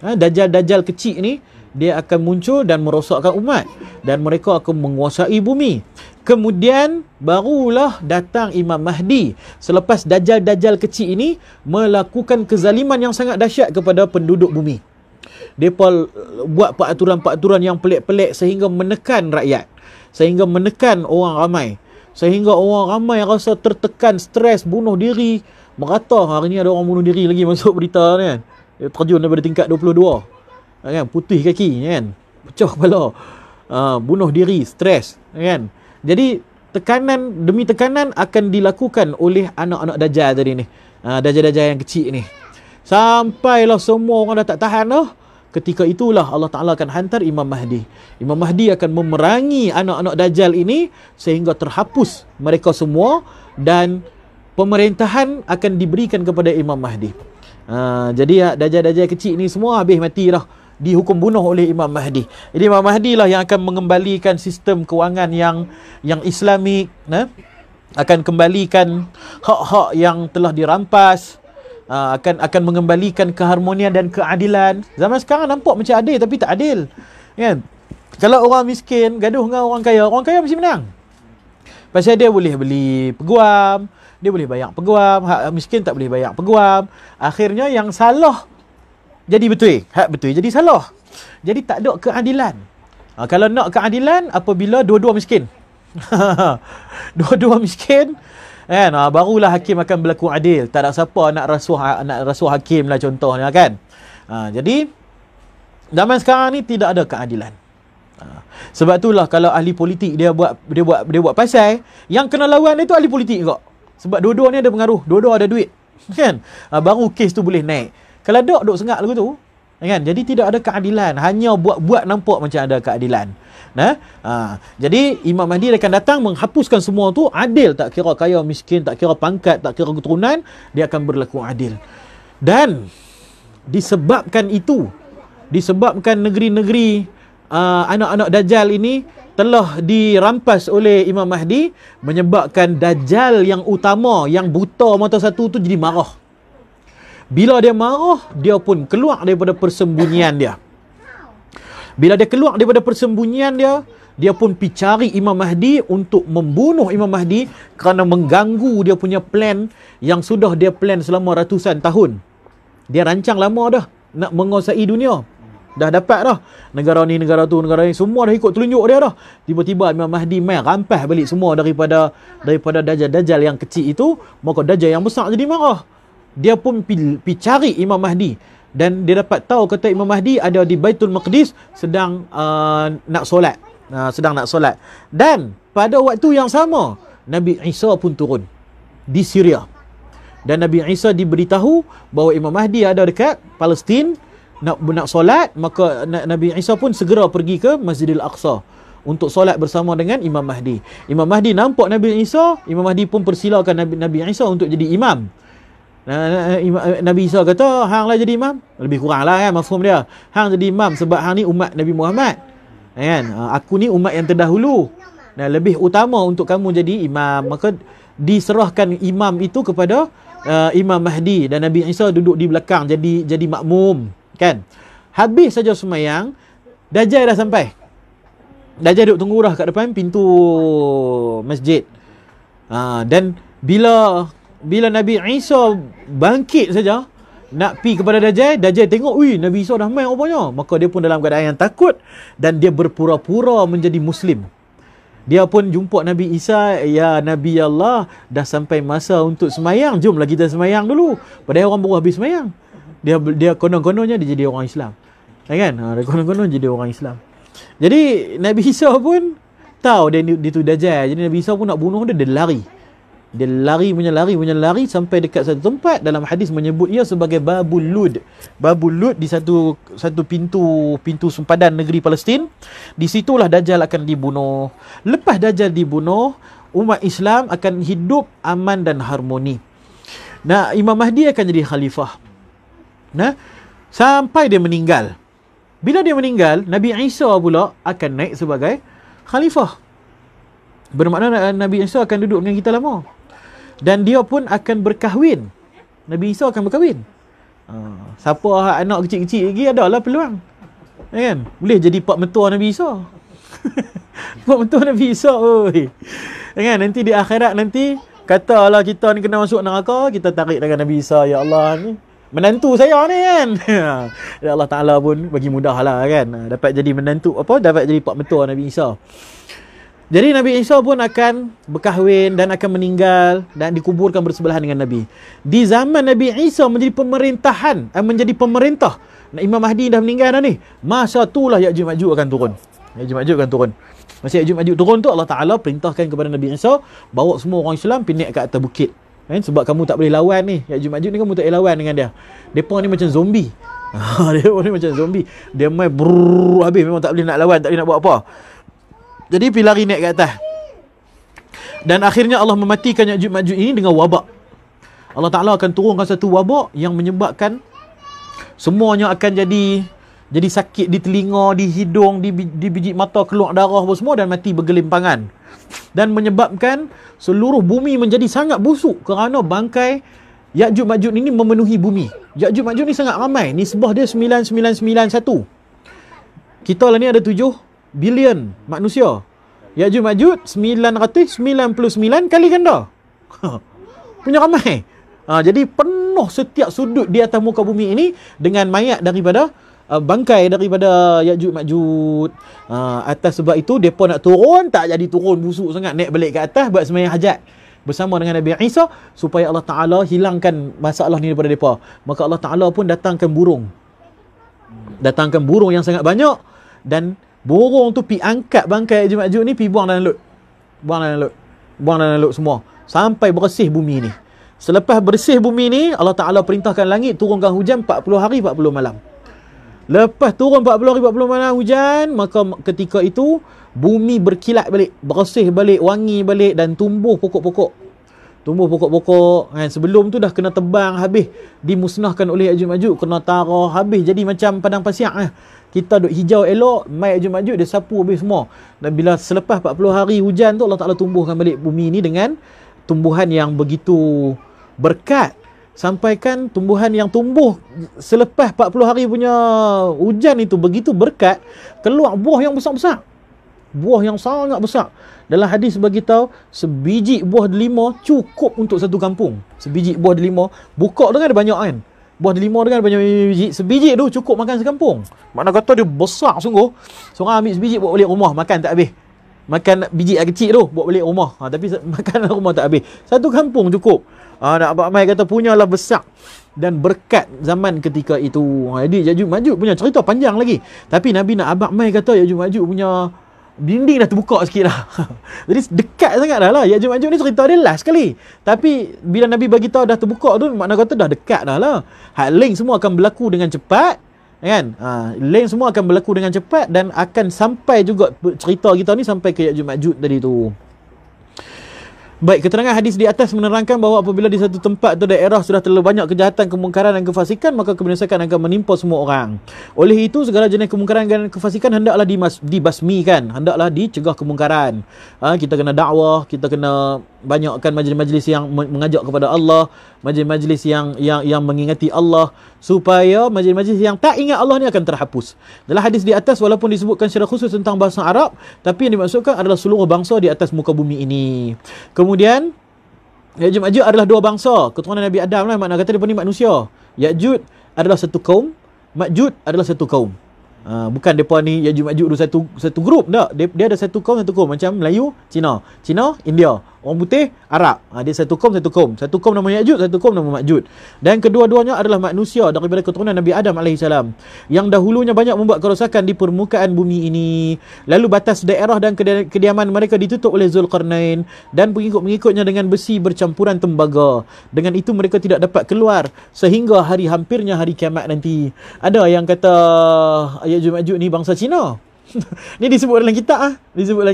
Dajjal-dajjal kecil ni dia akan muncul dan merosakkan umat, dan mereka akan menguasai bumi. Kemudian barulah datang Imam Mahdi selepas dajjal-dajjal kecil ini melakukan kezaliman yang sangat dahsyat kepada penduduk bumi. Mereka buat peraturan-peraturan yang pelik-pelik sehingga menekan rakyat, sehingga menekan orang ramai, sehingga orang ramai rasa tertekan, stres, bunuh diri merata. Hari ni ada orang bunuh diri lagi masuk berita ni kan, dia terjun daripada tingkat 22 kan, putih kaki kan, pecah kepala, bunuh diri, stres kan. Jadi tekanan demi tekanan akan dilakukan oleh anak-anak Dajjal tadi ni, Dajjal-Dajjal yang kecil ni, sampailah semua orang dah tak tahan dah. Ketika itulah Allah Ta'ala akan hantar Imam Mahdi. Imam Mahdi akan memerangi anak-anak Dajjal ini sehingga terhapus mereka semua, dan pemerintahan akan diberikan kepada Imam Mahdi. Jadi Dajjal-Dajjal kecil ni semua habis mati dah, dihukum bunuh oleh Imam Mahdi. Jadi Imam Mahdi lah yang akan mengembalikan sistem kewangan yang Islamik, akan kembalikan hak-hak yang telah dirampas, akan mengembalikan keharmonian dan keadilan. Zaman sekarang nampak macam adil tapi tak adil kan. Kalau orang miskin gaduh dengan orang kaya mesti menang. Pasal dia boleh beli peguam, dia boleh bayar peguam, hak miskin tak boleh bayar peguam. Akhirnya yang salah jadi betul, hak betul jadi salah. Jadi tak ada keadilan. Kalau nak keadilan, apabila dua-dua miskin. Dua-dua miskin, kan, barulah hakim akan berlaku adil. Tak ada siapa nak rasuah hakim lah contohnya, kan. Jadi zaman sekarang ni tidak ada keadilan. Sebab itulah kalau ahli politik dia buat pasal, yang kena lawan itu ahli politik kok. Sebab dua-dua ni ada pengaruh, dua-dua ada duit, kan. Baru kes tu boleh naik. Kalau duk sengak lagu tu, kan, jadi tidak ada keadilan, hanya buat nampak macam ada keadilan. Jadi Imam Mahdi akan datang menghapuskan semua tu, adil, tak kira kaya miskin, tak kira pangkat, tak kira keturunan, dia akan berlaku adil. Dan disebabkan negeri-negeri anak-anak Dajjal ini telah dirampas oleh Imam Mahdi, menyebabkan Dajjal yang utama, yang buta mata satu tu jadi marah. Bila dia marah, dia pun keluar daripada persembunyian dia. Bila dia keluar daripada persembunyian dia, dia pun pergi cari Imam Mahdi untuk membunuh Imam Mahdi kerana mengganggu dia punya plan yang sudah dia plan selama ratusan tahun. Dia rancang lama dah nak menguasai dunia. Dah dapat dah. Negara ni, negara tu, negara ni, semua dah ikut telunjuk dia dah. Tiba-tiba Imam Mahdi main rampas balik semua daripada Dajjal yang kecil itu, maka Dajjal yang besar jadi marah. Dia pun pergi cari Imam Mahdi, dan dia dapat tahu kata Imam Mahdi ada di Baitul Maqdis sedang nak solat. Dan pada waktu yang sama, Nabi Isa pun turun di Syria. Dan Nabi Isa diberitahu bahawa Imam Mahdi ada dekat Palestin nak solat, maka Nabi Isa pun segera pergi ke Masjidil Aqsa untuk solat bersama dengan Imam Mahdi. Imam Mahdi nampak Nabi Isa, Imam Mahdi pun persilakan Nabi Isa untuk jadi imam. Nabi Isa kata, hang lah jadi imam. Lebih kurang lah, kan, mafhum dia. Hang jadi imam sebab hang ni umat Nabi Muhammad, kan. Aku ni umat yang terdahulu, lebih utama untuk kamu jadi imam. Maka diserahkan imam itu kepada Imam Mahdi, dan Nabi Isa duduk di belakang jadi makmum, kan. Habis saja semayang, Dajjal dah sampai. Dajjal duduk tunggu dah kat depan pintu masjid. Dan bila Nabi Isa bangkit saja nak pi kepada Dajjal tengok, Nabi Isa dah main rupanya. Maka dia pun dalam keadaan yang takut, dan dia berpura-pura menjadi Muslim. Dia pun jumpa Nabi Isa, ya Nabi Allah, dah sampai masa untuk semayang, jomlah kita semayang dulu. Padahal orang baru habis semayang. Dia konon-kononnya dia jadi orang Islam, kan. Dia konon-konon jadi orang Islam. Jadi Nabi Isa pun tahu dia tu Dajjal. Jadi Nabi Isa pun nak bunuh dia lari. Dia lari sampai dekat satu tempat. Dalam hadis menyebut ia sebagai Babul Lud. Babul Lud di satu pintu sempadan negeri Palestin. Di situlah Dajjal akan dibunuh. Lepas Dajjal dibunuh, umat Islam akan hidup aman dan harmoni. Imam Mahdi akan jadi khalifah. Sampai dia meninggal. Bila dia meninggal, Nabi Isa pula akan naik sebagai khalifah. Bermakna Nabi Isa akan duduk dengan kita lama. Dan dia pun akan berkahwin. Nabi Isa akan berkahwin. Siapa anak kecil-kecil lagi, adalah peluang, kan. Boleh jadi pak mentua Nabi Isa. Pak mentua Nabi Isa, kan. Nanti di akhirat nanti, katalah kita ni kena masuk neraka, kita tarik dengan Nabi Isa, ya Allah, ni menantu saya ni, kan. Ya Allah Ta'ala pun bagi mudah lah, kan. Dapat jadi menantu, dapat jadi pak mentua Nabi Isa. Jadi Nabi Isa pun akan berkahwin dan akan meninggal dan dikuburkan bersebelahan dengan Nabi. Di zaman Nabi Isa menjadi pemerintah. Imam Mahdi dah meninggal dah ni. Masa itulah Ya'juj Ma'juj akan turun. Masa Ya'juj Ma'juj turun tu, Allah Ta'ala perintahkan kepada Nabi Isa, bawa semua orang Islam pergi naik ke atas bukit. Kan? Sebab kamu tak boleh lawan ni. Ya'juj Ma'juj ni kamu tak boleh lawan dengan dia. Mereka ni macam zombie. Dia main habis, memang tak boleh nak lawan, tak boleh nak buat apa. Jadi pergi lari naik ke atas. Dan akhirnya Allah mematikan Ya'juj Ma'juj ini dengan wabak. Allah Ta'ala akan turunkan satu wabak yang menyebabkan semuanya akan jadi sakit di telinga, di hidung, di biji mata, keluar darah apa semua, dan mati bergelimpangan. Dan menyebabkan seluruh bumi menjadi sangat busuk kerana bangkai Ya'juj Ma'juj ini memenuhi bumi. Ya'juj Ma'juj ni sangat ramai. Nisbah dia 9991. Kita lah ni ada 7 bilion manusia. Ya'juj Ma'juj 999 kali ganda. Punya ramai. Jadi penuh setiap sudut di atas muka bumi ini dengan mayat daripada bangkai daripada Ya'juj Ma'juj. Atas sebab itu depa nak turun tak jadi turun busuk sangat, naik balik ke atas buat sembahyang hajat bersama dengan Nabi Isa supaya Allah Taala hilangkan masalah ni daripada depa. Maka Allah Taala pun datangkan burung. Datangkan burung yang sangat banyak, dan burung tu pi angkat bangkai Ya'juj Ma'juj ni pi buang dalam laut. Buang dalam laut semua sampai bersih bumi ni. Selepas bersih bumi ni, Allah Taala perintahkan langit turunkan hujan 40 hari 40 malam. Lepas turun 40 hari 40 malam hujan, maka ketika itu bumi berkilat balik, bersih balik, wangi balik, dan tumbuh pokok-pokok. Sebelum tu dah kena tebang habis, dimusnahkan oleh Ya'juj Ma'juj, kena tarah habis, jadi macam padang pasir Kita duk hijau elok, mai Ya'juj Ma'juj dia sapu habis semua. Dan bila selepas 40 hari hujan tu, Allah Taala tumbuhkan balik bumi ni dengan tumbuhan yang begitu berkat. Sampaikan tumbuhan yang tumbuh selepas 40 hari punya hujan itu begitu berkat, keluar buah yang besar-besar. Buah yang sangat besar. Dalam hadis beritahu, sebiji buah delima cukup untuk satu kampung. Sebiji buah delima, buka dengan ada banyak kan. Buah delima dengan ada banyak biji. Sebiji tu cukup makan sekampung. Makna kata dia besar sungguh. Seorang ambil sebiji buat balik rumah, makan tak habis. Makan biji yang kecil tu buat balik rumah. Tapi makan rumah tak habis. Satu kampung cukup. Nak Abang Mai kata punyalah besar dan berkat zaman ketika itu. Jadi Ya'juj Ma'juj punya cerita panjang lagi. Tapi Nabi nak Abang Mai kata Ya'juj Ma'juj punya dinding dah terbuka sikit dah. Jadi dekat sangat dah lah. Ya'juj Ma'juj ni cerita dia last sekali. Tapi bila Nabi bagi tahu dah terbuka tu, makna kata dah dekat dah lah. Link semua akan berlaku dengan cepat. Kan? Link semua akan berlaku dengan cepat dan akan sampai juga cerita kita ni sampai ke Ya'juj Ma'juj tadi tu. Baik, keterangan hadis di atas menerangkan bahawa apabila di satu tempat atau daerah sudah terlalu banyak kejahatan, kemungkaran dan kefasikan, maka kebinasakan akan menimpa semua orang. Oleh itu, segala jenis kemungkaran dan kefasikan hendaklah dibasmikan, hendaklah dicegah kemungkaran. Kita kena dakwah, kita kena banyakkan majlis-majlis yang mengajak kepada Allah, majlis-majlis yang mengingati Allah, supaya majlis-majlis yang tak ingat Allah ni akan terhapus. Dalam hadis di atas, walaupun disebutkan secara khusus tentang bahasa Arab, tapi yang dimaksudkan adalah seluruh bangsa di atas muka bumi ini. Kemudian Ya'juj Ma'juj adalah dua bangsa, keturunan Nabi Adam lah, makna kata dia ni manusia. Ya'juj adalah satu kaum, Ma'juj adalah satu kaum. Bukan depa ni Ya'juj Ma'juj satu grup, tak. Dia ada satu kaum macam Melayu, Cina, India, orang putih, Arab. Dia satu kaum. Satu kaum nama Ya'juj, satu kaum nama Ma'juj. Dan kedua-duanya adalah manusia daripada keturunan Nabi Adam AS, yang dahulunya banyak membuat kerosakan di permukaan bumi ini. Lalu batas daerah dan kediaman mereka ditutup oleh Zulkarnain dan pengikut-pengikutnya dengan besi bercampuran tembaga. Dengan itu mereka tidak dapat keluar sehingga hampirnya hari kiamat nanti. Ada yang kata Ya'juj Ma'juj ni bangsa Cina. Ni disebut dalam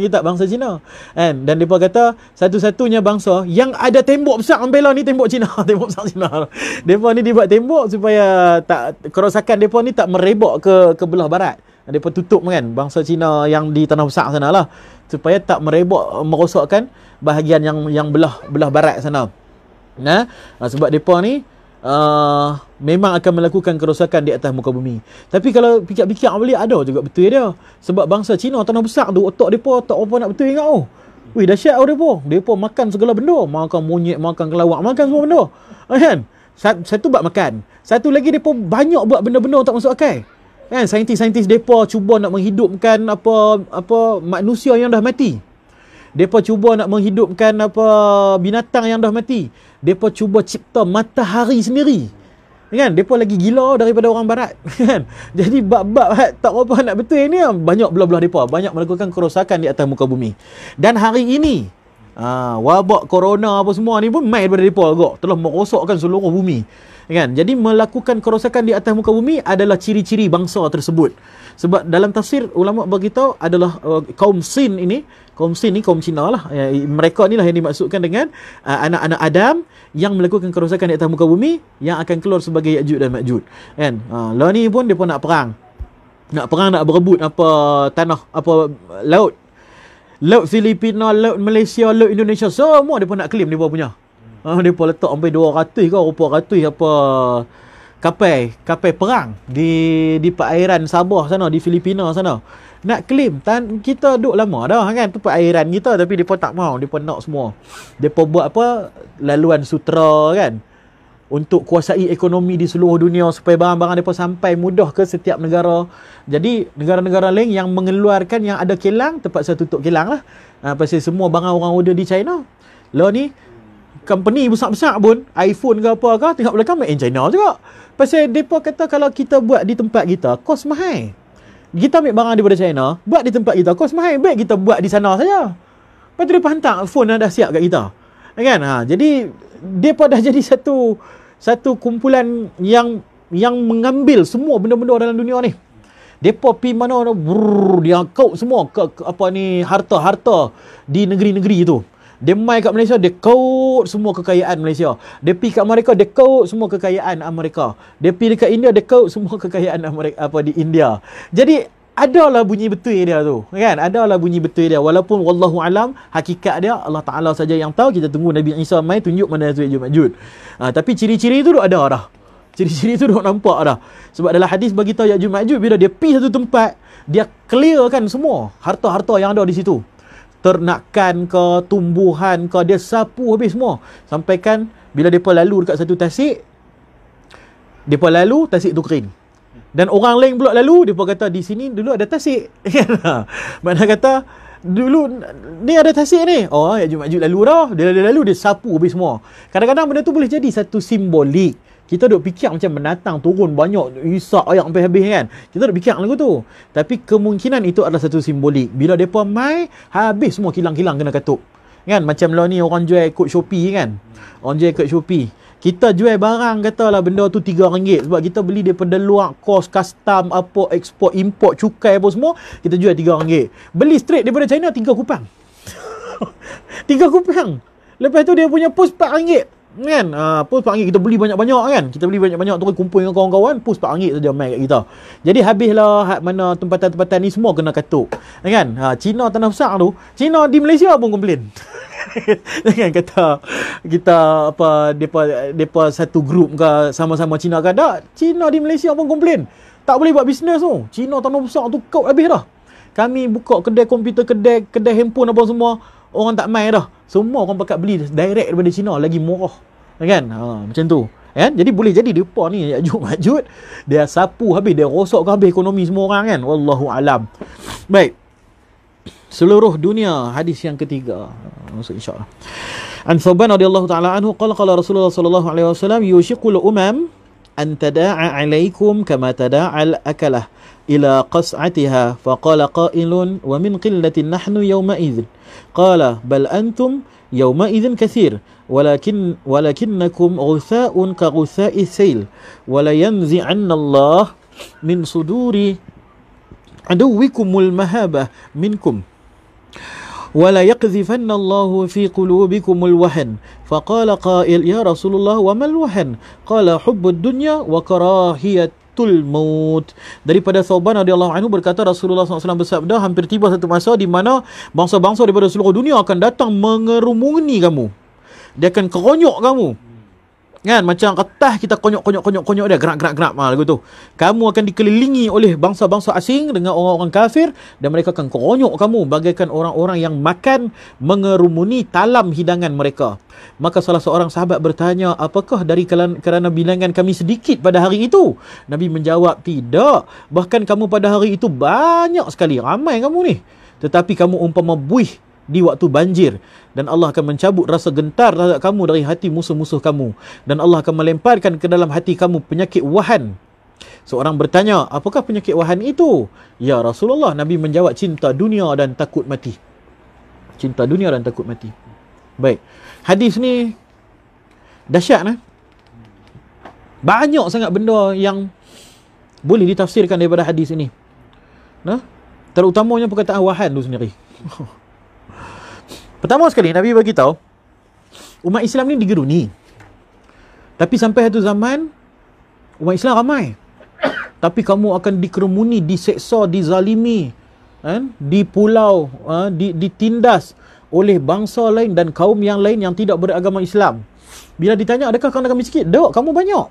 kitab bangsa Cina. Dan depa kata satu-satunya bangsa yang ada tembok besar membela ni tembok Cina, tembok besar Cina. Depa ni dibuat tembok supaya tak kerosakan depa ni tak merebak ke belah barat. Depa tutup kan bangsa Cina yang di tanah besar sana lah, supaya tak merebak merosakkan bahagian yang belah barat sana. Sebab depa ni memang akan melakukan kerosakan di atas muka bumi. Tapi kalau fikir-fikir balik, ada juga betul dia. Sebab bangsa Cina tanah besar tu, otak depa tak apa nak betul ingat. Wih, dahsyat depa makan segala benda, makan monyet, makan kelawak, makan semua benda. Kan? Satu bab makan. Satu lagi depa banyak buat benda-benda tak masuk akal. Kan, saintis-saintis depa cuba nak menghidupkan apa manusia yang dah mati. Depa cuba nak menghidupkan binatang yang dah mati. Depa cuba cipta matahari sendiri. Kan? Depa lagi gila daripada orang barat. Kan? Jadi bab-bab tak apa nak betul ni, banyak belah-belah depa, banyak melakukan kerosakan di atas muka bumi. Dan hari ini wabak corona apa semua ni pun mai daripada depa agak telah merosakkan seluruh bumi. Kan? Jadi melakukan kerosakan di atas muka bumi adalah ciri-ciri bangsa tersebut. Sebab dalam tafsir ulama beritahu adalah kaum Sin ni kaum Cina lah. Mereka ni lah yang dimaksudkan dengan anak-anak Adam yang melakukan kerosakan di atas muka bumi, yang akan keluar sebagai Ya'juj dan Ma'juj. Kan? Lah ni pun depa nak perang, nak berebut tanah, laut Filipina, laut Malaysia, laut Indonesia, semua depa nak claim depa punya. Depa letak sampai 200 ke berapa ratus kapal perang di perairan Sabah sana, di Filipina sana. Nak claim kita duduk lama dah kan, tu perairan kita, tapi depa tak mau, depa nak semua. Depa buat laluan sutera kan. untuk kuasai ekonomi di seluruh dunia supaya barang-barang mereka sampai mudah ke setiap negara. Jadi negara-negara lain yang mengeluarkan yang ada kilang terpaksa tutup kilang lah. Pasal semua barang orang order di China. Lah ni company besar-besar pun, iPhone ke apa ke, tengok belakang made in China juga. Pasal mereka kata kalau kita buat di tempat kita, kos mahal. Kita ambil barang daripada China, buat di tempat kita, kos mahal. Baik kita buat di sana saja. Lepas tu mereka hantar phone yang dah siap kat kita. Kan? Jadi mereka dah jadi satu kumpulan yang mengambil semua benda-benda dalam dunia ni. Mereka pergi mana, dia kau semua harta-harta di negeri-negeri itu. Dia mai kat Malaysia, dia kaut semua kekayaan Malaysia. Dia pergi kat Amerika, dia kaut semua kekayaan Amerika. Dia pergi dekat India, dia kaut semua kekayaan Amerika di India. Jadi adalah bunyi betul dia tu, kan? Adalah bunyi betul dia. Walaupun wallahu alam hakikat dia Allah Taala saja yang tahu. Kita tunggu Nabi Isa mai tunjuk mana Ya'juj Ma'juj. Tapi ciri-ciri tu ada dah. Ciri-ciri tu nampak dah. Sebab dalam hadis bagi tahu Ya'juj Ma'juj bila dia pergi satu tempat, dia clearkan semua harta-harta yang ada di situ. Ternakan ke, tumbuhan ke, dia sapu habis semua. Sampaikan bila mereka lalu dekat satu tasik, mereka lalu, tasik tu kering. Dan orang lain pula lalu, mereka kata di sini dulu ada tasik. Makna kata dulu ni ada tasik ni. Oh, Ya'juj Ma'juj lalu dah. Dia lalu, dia sapu habis semua. Kadang-kadang benda tu boleh jadi satu simbolik. Kita duk fikir macam menatang turun banyak isak ayak sampai habis kan. Kita duk fikir lagu tu. Tapi kemungkinan itu adalah satu simbolik. Bila depa mai, habis semua kilang-kilang kena katuk. Kan macam lah ni orang jual kod Shopee kan. Orang jual kod Shopee. Kita jual barang katalah benda tu RM3 sebab kita beli daripada luar, kos custom apa, ekspor import cukai apa semua, kita jual RM3. Beli straight daripada China 3 kupang. 3 kupang. Lepas tu dia punya post RM4. Kan? Post RM4 kita beli banyak-banyak kan. Kita beli banyak-banyak terus kumpul dengan kawan-kawan, post RM4 saja main kat kita. Jadi habislah mana tempatan-tempatan ni semua kena katuk. Kan? Cina tanah besar tu, Cina di Malaysia pun komplain. Jangan kata kita apa depa satu grup ke sama-sama Cina ke tak. Cina di Malaysia pun komplain. Tak boleh buat bisnes tu. Cina tanah besar tu kau habis dah. Kami buka kedai komputer, kedai handphone apa semua, orang tak main dah. Semua orang pakat beli direct daripada Cina, lagi murah. Kan? Macam tu. Kan? Jadi boleh jadi depa ni Ya'juj Ma'juj dia sapu habis, dia rosakkan habis ekonomi semua orang kan. Wallahu alam. Baik. Seluruh dunia, hadis yang ketiga. Masuk insya-Allah. An Thawban radhiyallahu ta'ala anhu qala qala Rasulullah sallallahu alaihi wasallam yushiqul umam an tada'a 'alaikum kama tada'al akalah ila qas'atiha faqala qailun wa min qillatin nahnu yawma idzin qala bal antum yawma idzin katsir walakinnakum ghutha'un ka ghutha'is sayl wa la yanzi'anna Allah min suduri aduwikumul mahabah minkum ولا يقذفن الله في قلوبكم الوهن فقال قائل يا رسول الله وما الوهن قال حب الدنيا وكراهية maut. Daripada Thawban radhiyallahu anhu berkata Rasulullah SAW bersabda, hampir tiba satu masa di mana bangsa-bangsa daripada seluruh dunia akan datang mengerumuni kamu. Dia akan keronyok kamu. Kan macam kertas kita konyok dia gerak lagu tu. Kamu akan dikelilingi oleh bangsa-bangsa asing dengan orang-orang kafir dan mereka akan keronyok kamu bagaikan orang-orang yang makan mengerumuni talam hidangan mereka. Maka salah seorang sahabat bertanya, apakah dari kerana bilangan kami sedikit pada hari itu? Nabi menjawab, tidak. Bahkan kamu pada hari itu banyak sekali, ramai kamu ni. Tetapi kamu umpama buih di waktu banjir, dan Allah akan mencabut rasa gentar terhadap kamu dari hati musuh-musuh kamu, dan Allah akan melemparkan ke dalam hati kamu penyakit wahan. Seorang bertanya, apakah penyakit wahan itu? Ya Rasulullah, Nabi menjawab, cinta dunia dan takut mati. Cinta dunia dan takut mati. Baik, hadis ni dahsyat nah. Banyak sangat benda yang boleh ditafsirkan daripada hadis ini. Nah, terutamanya perkataan wahan tu sendiri. Pertama sekali Nabi bagi tahu umat Islam ni digeruni. Tapi sampai satu zaman umat Islam ramai. Tapi kamu akan dikerumuni, diseksa, dizalimi, dipulau, ditindas oleh bangsa lain dan kaum yang lain yang tidak beragama Islam. Bila ditanya adakah kami sikit? Tak, kamu banyak.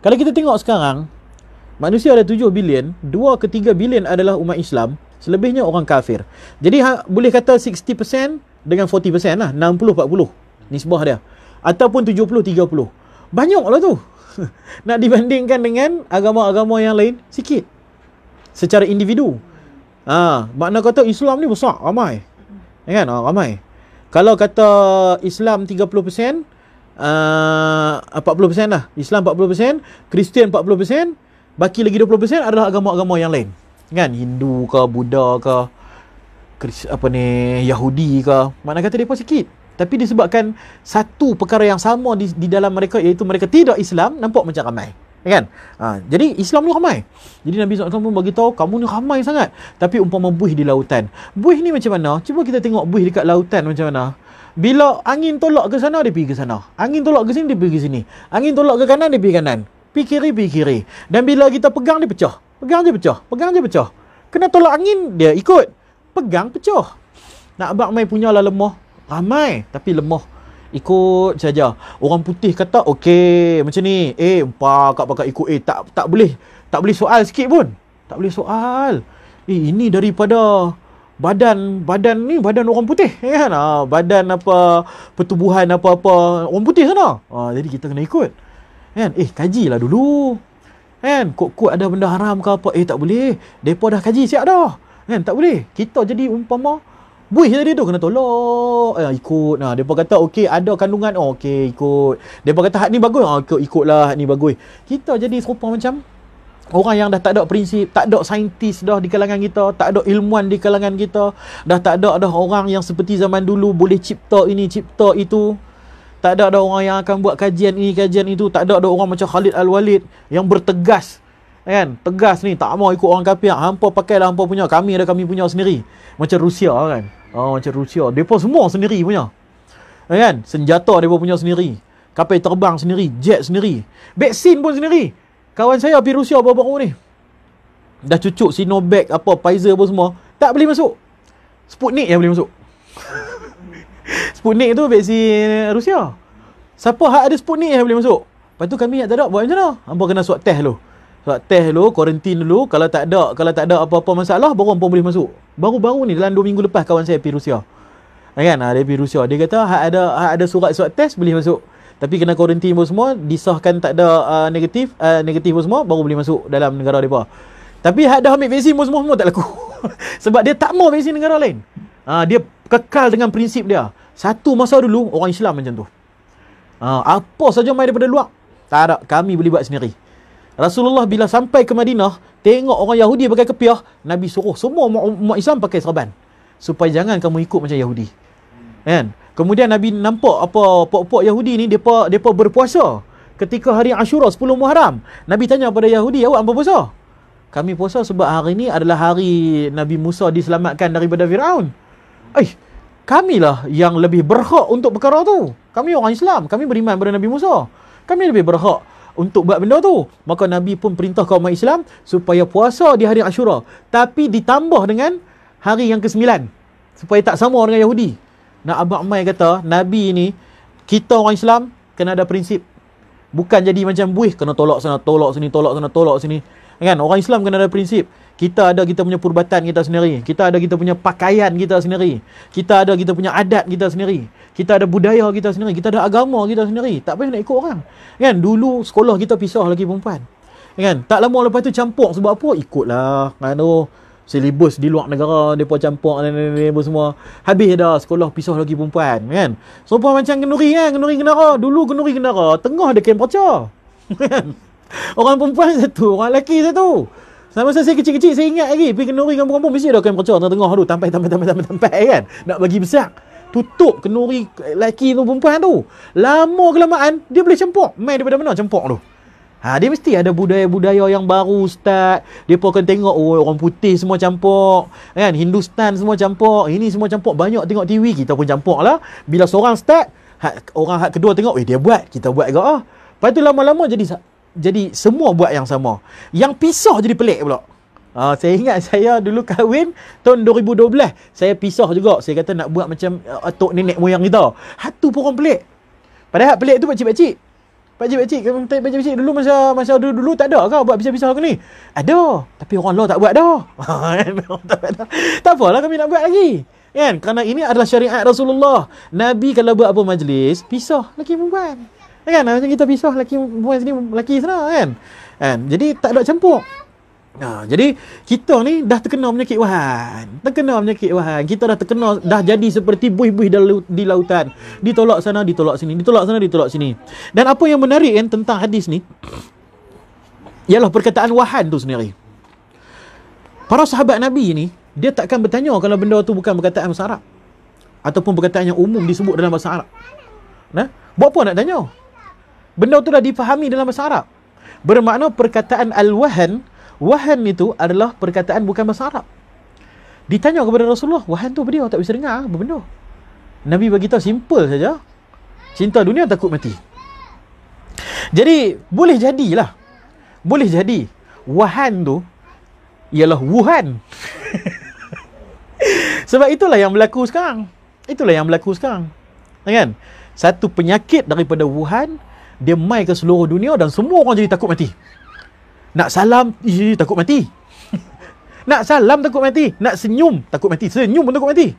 Kalau kita tengok sekarang, manusia ada 7 bilion, 2 ke 3 bilion adalah umat Islam, selebihnya orang kafir. Jadi boleh kata 60% dengan 40% lah, 60-40 nisbah dia, ataupun 70-30. Banyaklah tu. Nak dibandingkan dengan agama-agama yang lain, sikit. Secara individu. Makna kata Islam ni besar, ramai. Kan? Ramai. Kalau kata Islam 30%, 40% lah. Islam 40%, Kristian 40%, baki lagi 20% adalah agama-agama yang lain. Kan? Hindu ke, Buddha ke, Yahudi ke. Makna kata mereka sikit. Tapi disebabkan satu perkara yang sama di dalam mereka, iaitu mereka tidak Islam, nampak macam ramai. Kan? Jadi Islam ni ramai. Jadi Nabi SAW pun bagi tahu, kamu ni ramai sangat. Tapi umpama buih di lautan. Buih ni macam mana? Cuba kita tengok buih dekat lautan macam mana. Bila angin tolak ke sana, dia pergi ke sana. Angin tolak ke sini, dia pergi ke sini. Angin tolak ke kanan, dia pergi kanan. Pergi kiri, pergi kiri. Dan bila kita pegang, dia pecah. Pegang dia pecah. Pegang dia pecah. Kena tolak angin, dia ikut. Pegang, pecah. Nak abang mai punya lah lemah. Ramai tapi lemah, ikut saja. Orang putih kata okey macam ni, pakat ikut, tak boleh soal sikit pun. Tak boleh soal. Ini daripada badan orang putih, kan? Badan apa, pertubuhan apa-apa orang putih sana. Jadi kita kena ikut. Kan? Kajilah dulu. Kan? Kod ada benda haram ke apa, tak boleh. Depa dah kaji siap dah. Kan? Tak boleh. Kita jadi umpama buih tadi tu kena tolak, ikut. Depa kata okey ada kandungan, okey ikut. Depa kata hak ni bagus, ikutlah, hak ni bagus. Kita jadi serupa macam orang yang dah tak ada prinsip, tak ada saintis dah di kalangan kita, tak ada ilmuwan di kalangan kita, dah tak ada dah orang yang seperti zaman dulu boleh cipta ini, cipta itu. Tak ada orang yang akan buat kajian ini, kajian itu. Tak ada orang macam Khalid Al-Walid yang bertegas. Kan? Tegas ni, tak mau ikut orang kafir. Hampa pakailah hampa punya, kami ada kami punya sendiri. Macam Rusia kan. Macam Rusia. Mereka semua sendiri punya. Kan? Senjata mereka punya sendiri. Kapal terbang sendiri. Jet sendiri. Vaksin pun sendiri. Kawan saya pergi Rusia baru-baru ni. Dah cucuk Sinovac, apa, Pfizer apa semua. Tak boleh masuk. Sputnik yang boleh masuk. Sputnik tu vaksin Rusia. Siapa hak ada Sputnik yang boleh masuk. Lepas tu kami yang tak ada, buat macam mana? Hampa kena swab test dulu. Swab test dulu, kuarantin dulu. Kalau tak ada apa-apa masalah, baru hampa boleh masuk. Baru-baru ni, dalam 2 minggu lepas kawan saya pergi Rusia. Kan? Dia pergi Rusia. Dia kata hak ada surat swab test boleh masuk. Tapi kena kuarantin pun semua, disahkan tak ada negatif pun semua, baru boleh masuk dalam negara mereka. Tapi hak dah ambil vaksin pun semua tak laku. Sebab dia tak mau vaksin negara lain. Dia kekal dengan prinsip dia. Satu masa dulu orang Islam macam tu. Apa saja mai daripada luar, tak ada, kami boleh buat sendiri. Rasulullah bila sampai ke Madinah, tengok orang Yahudi pakai kepiah, Nabi suruh semua umat Islam pakai serban, supaya jangan kamu ikut macam Yahudi. Kan? Kemudian Nabi nampak apa pok-pok Yahudi ni, depa berpuasa ketika hari Ashura 10 Muharram. Nabi tanya pada Yahudi, awak apa puasa? Kami puasa sebab hari ni adalah hari Nabi Musa diselamatkan daripada Firaun. Kamilah yang lebih berhak untuk perkara tu. Kami orang Islam, kami beriman pada Nabi Musa. Kami lebih berhak untuk buat benda tu. Maka Nabi pun perintah kaum umat Islam supaya puasa di hari Ashura, tapi ditambah dengan hari yang ke-9, supaya tak sama dengan Yahudi. Nak Abang Mai kata, Nabi ni, kita orang Islam kena ada prinsip. Bukan jadi macam buih, kena tolak sana, tolak sini, tolak sana, tolak sini. Kan? Orang Islam kena ada prinsip. Kita ada kita punya perubatan kita sendiri. Kita ada kita punya pakaian kita sendiri. Kita ada kita punya adat kita sendiri. Kita ada budaya kita sendiri. Kita ada agama kita sendiri. Tak payah nak ikut orang. Kan? Dulu sekolah kita pisah lagi perempuan. Kan? Tak lama lepas tu campur. Sebab apa? Ikutlah. Kan? Silibus di luar negara, mereka campur apa semua. Habis dah sekolah pisah lagi perempuan. Kan? Serupa macam kenduri kan? Kenduri kendara. Dulu kenduri kendara. Tengah ada kain perca. Kan? Orang perempuan satu, orang lelaki satu. Sama masa saya kecil-kecil, saya ingat lagi pergi kenduri dengan perempuan, mesti ada kain perca tengah-tengah tu, tampai kan. Nak bagi besar, tutup kenduri lelaki tu perempuan tu. Lama kelamaan dia boleh campur. Main daripada mana campur tu. Dia mesti ada budaya-budaya yang baru, ustaz. Dia pun akan tengok, orang putih semua campur, kan? Hindustan semua campur, ini semua campur. Banyak tengok TV, kita pun campur lah. Bila seorang start, orang kedua tengok, dia buat, kita buat juga. Lepas tu lama-lama jadi semua buat yang sama. Yang pisah jadi pelik pula. Saya ingat saya dulu kahwin tahun 2012. Saya pisah juga. Saya kata nak buat macam atuk nenek moyang kita. Hatu pun orang pelik. Padahal pelik tu pakcik-pakcik. Pakcik-pakcik dulu masa dulu tak ada ke buat pisah-pisah ke ni? Ada. Tapi orang luar tak buat dah. Tak apalah kami nak buat lagi. Kan? Kerana ini adalah syariat Rasulullah. Nabi kalau buat apa majlis, pisah lelaki perempuan. Kan macam kita pisah lelaki perempuan sini, lelaki sana kan. Jadi tak ada campur. Jadi kita ni dah terkena penyakit wahan. Kita dah terkena, dah jadi seperti buih-buih di lautan. Ditolak sana, ditolak sini, ditolak sana, ditolak sini. Dan apa yang menarik kan tentang hadis ni ialah perkataan wahan tu sendiri. Para sahabat Nabi ni, dia takkan bertanya kalau benda tu bukan perkataan bahasa Arab ataupun perkataan yang umum disebut dalam bahasa Arab. Buat apa nak tanya? Benda tu dah difahami dalam bahasa Arab. Bermakna perkataan al-wahan, wahan itu adalah perkataan bukan bahasa Arab. Ditanya kepada Rasulullah, wahan tu apa dia? Tak bisa dengar apa benda. Nabi bagi tahu simple saja. Cinta dunia, takut mati. Jadi boleh jadilah. Boleh jadi wahan tu ialah Wuhan. Sebab itulah yang berlaku sekarang. Kan? Satu penyakit daripada Wuhan, dia mai ke seluruh dunia dan semua orang jadi takut mati. Nak salam, takut mati. Nak salam takut mati. Nak senyum takut mati. Senyum pun takut mati.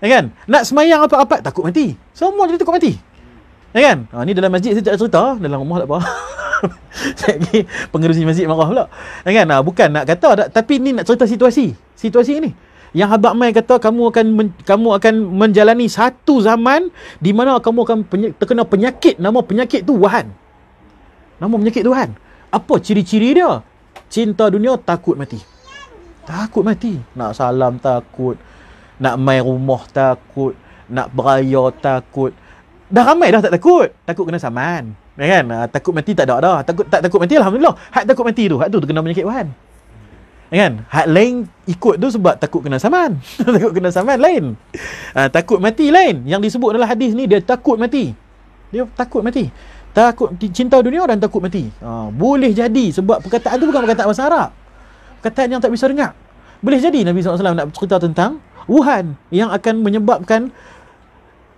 Kan? Nak semayang apa-apa takut mati. Semua jadi takut mati. Kan? Ni dalam masjid saya tak cerita, dalam rumah tak apa. Saya lagi pengerusi masjid marah pula. Kan? Bukan nak kata, tapi ni nak cerita situasi ini. Yang Habak Mai kata kamu akan menjalani satu zaman di mana kamu akan terkena penyakit, nama penyakit tu wahan. Nama penyakit tu wahan. Apa ciri-ciri dia? Cinta dunia, takut mati. Takut mati. Nak salam takut, nak main rumah takut, nak beraya takut. Dah ramai dah tak takut. Takut kena saman. Kan? Takut mati tak ada dah. Tak takut mati alhamdulillah. Hak takut mati tu, hak tu terkena penyakit wahan. Kan? Hak lain ikut tu sebab takut kena saman. Takut kena saman lain. Takut mati lain. Yang disebut dalam hadis ni dia takut mati. Dia takut mati. Takut cinta dunia dan takut mati. Boleh jadi sebab perkataan tu bukan perkataan bahasa Arab. Perkataan yang tak bisa dengar. Boleh jadi Nabi SAW nak cerita tentang Wuhan yang akan menyebabkan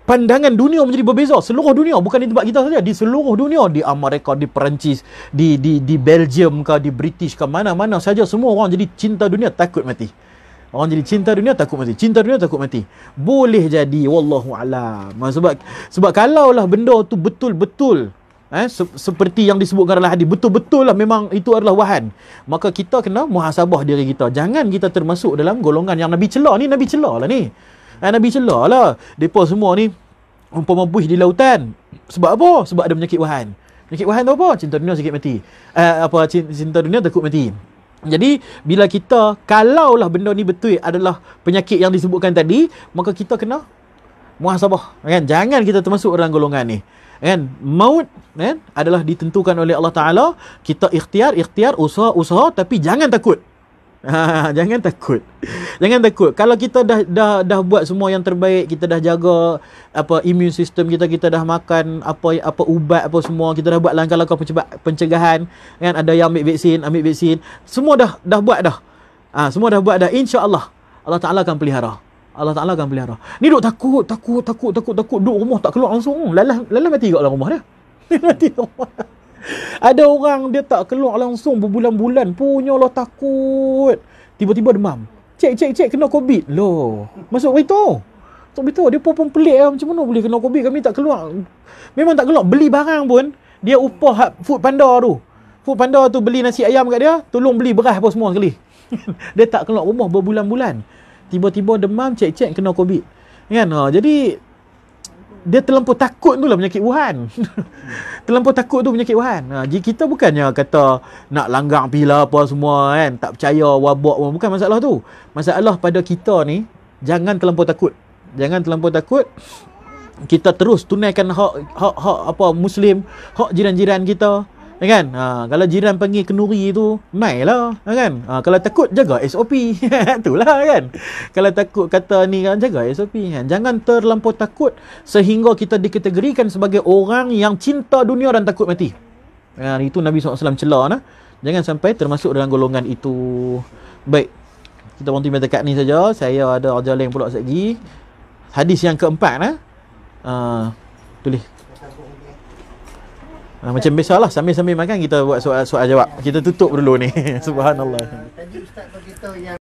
pandangan dunia menjadi berbeza. Seluruh dunia, bukan di tempat kita saja, di seluruh dunia, di Amerika, di Perancis, di Belgium ke, di British ke, mana-mana saja, semua orang jadi cinta dunia, takut mati. Orang jadi cinta dunia, takut mati. Cinta dunia, takut mati. Boleh jadi, wallahu alam. Sebab kalaulah benda tu betul-betul seperti yang disebutkan dalam hadis, betul-betul lah memang itu adalah wahan, maka kita kena muhasabah diri kita. Jangan kita termasuk dalam golongan yang Nabi celah ni. Nabi celah lah ni. Nabi celah lah. Mereka semua ni umpama buih di lautan. Sebab apa? Sebab ada penyakit wahan. Penyakit wahan tu apa? Cinta dunia sikit mati. Cinta dunia takut mati. Jadi bila kita, kalaulah benda ni betul adalah penyakit yang disebutkan tadi, maka kita kena muhasabah. Kan? Jangan kita termasuk dalam golongan ni. Kan? Maut adalah ditentukan oleh Allah Ta'ala. Kita ikhtiar, usaha, tapi jangan takut. Jangan takut. Jangan takut. Kalau kita dah buat semua yang terbaik, kita dah jaga immune system kita dah makan apa ubat apa semua, kita dah buat langkah-langkah pencegahan, kan? Ada yang ambil vaksin, semua dah buat dah. Semua dah buat dah. Insya-Allah Allah Ta'ala akan pelihara. Ni duk takut. Duk rumah tak keluar langsung. Lalah mati kat dalam rumah dia. Mati rumah. Ada orang dia tak keluar langsung berbulan-bulan, punyalah takut. Tiba-tiba demam. Cek kena COVID. Loh, masuk beritahu. Dia pun pelik lah, macam mana boleh kena COVID, kami tak keluar. Memang tak keluar. Beli barang pun dia upah Food Panda tu. Food Panda tu beli nasi ayam kat dia, tolong beli beras apa semua sekali. Dia tak keluar rumah berbulan-bulan. Tiba-tiba demam, cek kena COVID. Kan? Jadi dia terlampau takut tu lah penyakit Wuhan. Terlampau takut tu penyakit Wuhan. Jadi kita bukannya kata nak langgar pila apa semua kan, tak percaya wabak pun, bukan masalah tu. Masalah pada kita ni, jangan terlampau takut. Kita terus tunaikan hak Muslim, hak jiran-jiran kita. Kan? Kalau jiran panggil kenuri tu, mailah, kan? Kalau takut, jaga SOP. Itulah kan. Kalau takut kata ni kan, jaga SOP. Kan? Jangan terlampau takut sehingga kita dikategorikan sebagai orang yang cinta dunia dan takut mati. Itu Nabi SAW celah. Jangan sampai termasuk dalam golongan itu. Baik, kita berhenti dekat ni saja. Saya ada ajar lain pula lagi. Hadis yang keempat. Tulis. Macam biasalah, sambil-sambil makan kita buat soal jawab. Kita tutup dulu ni. Subhanallah. Tadi Ustaz beritahu yang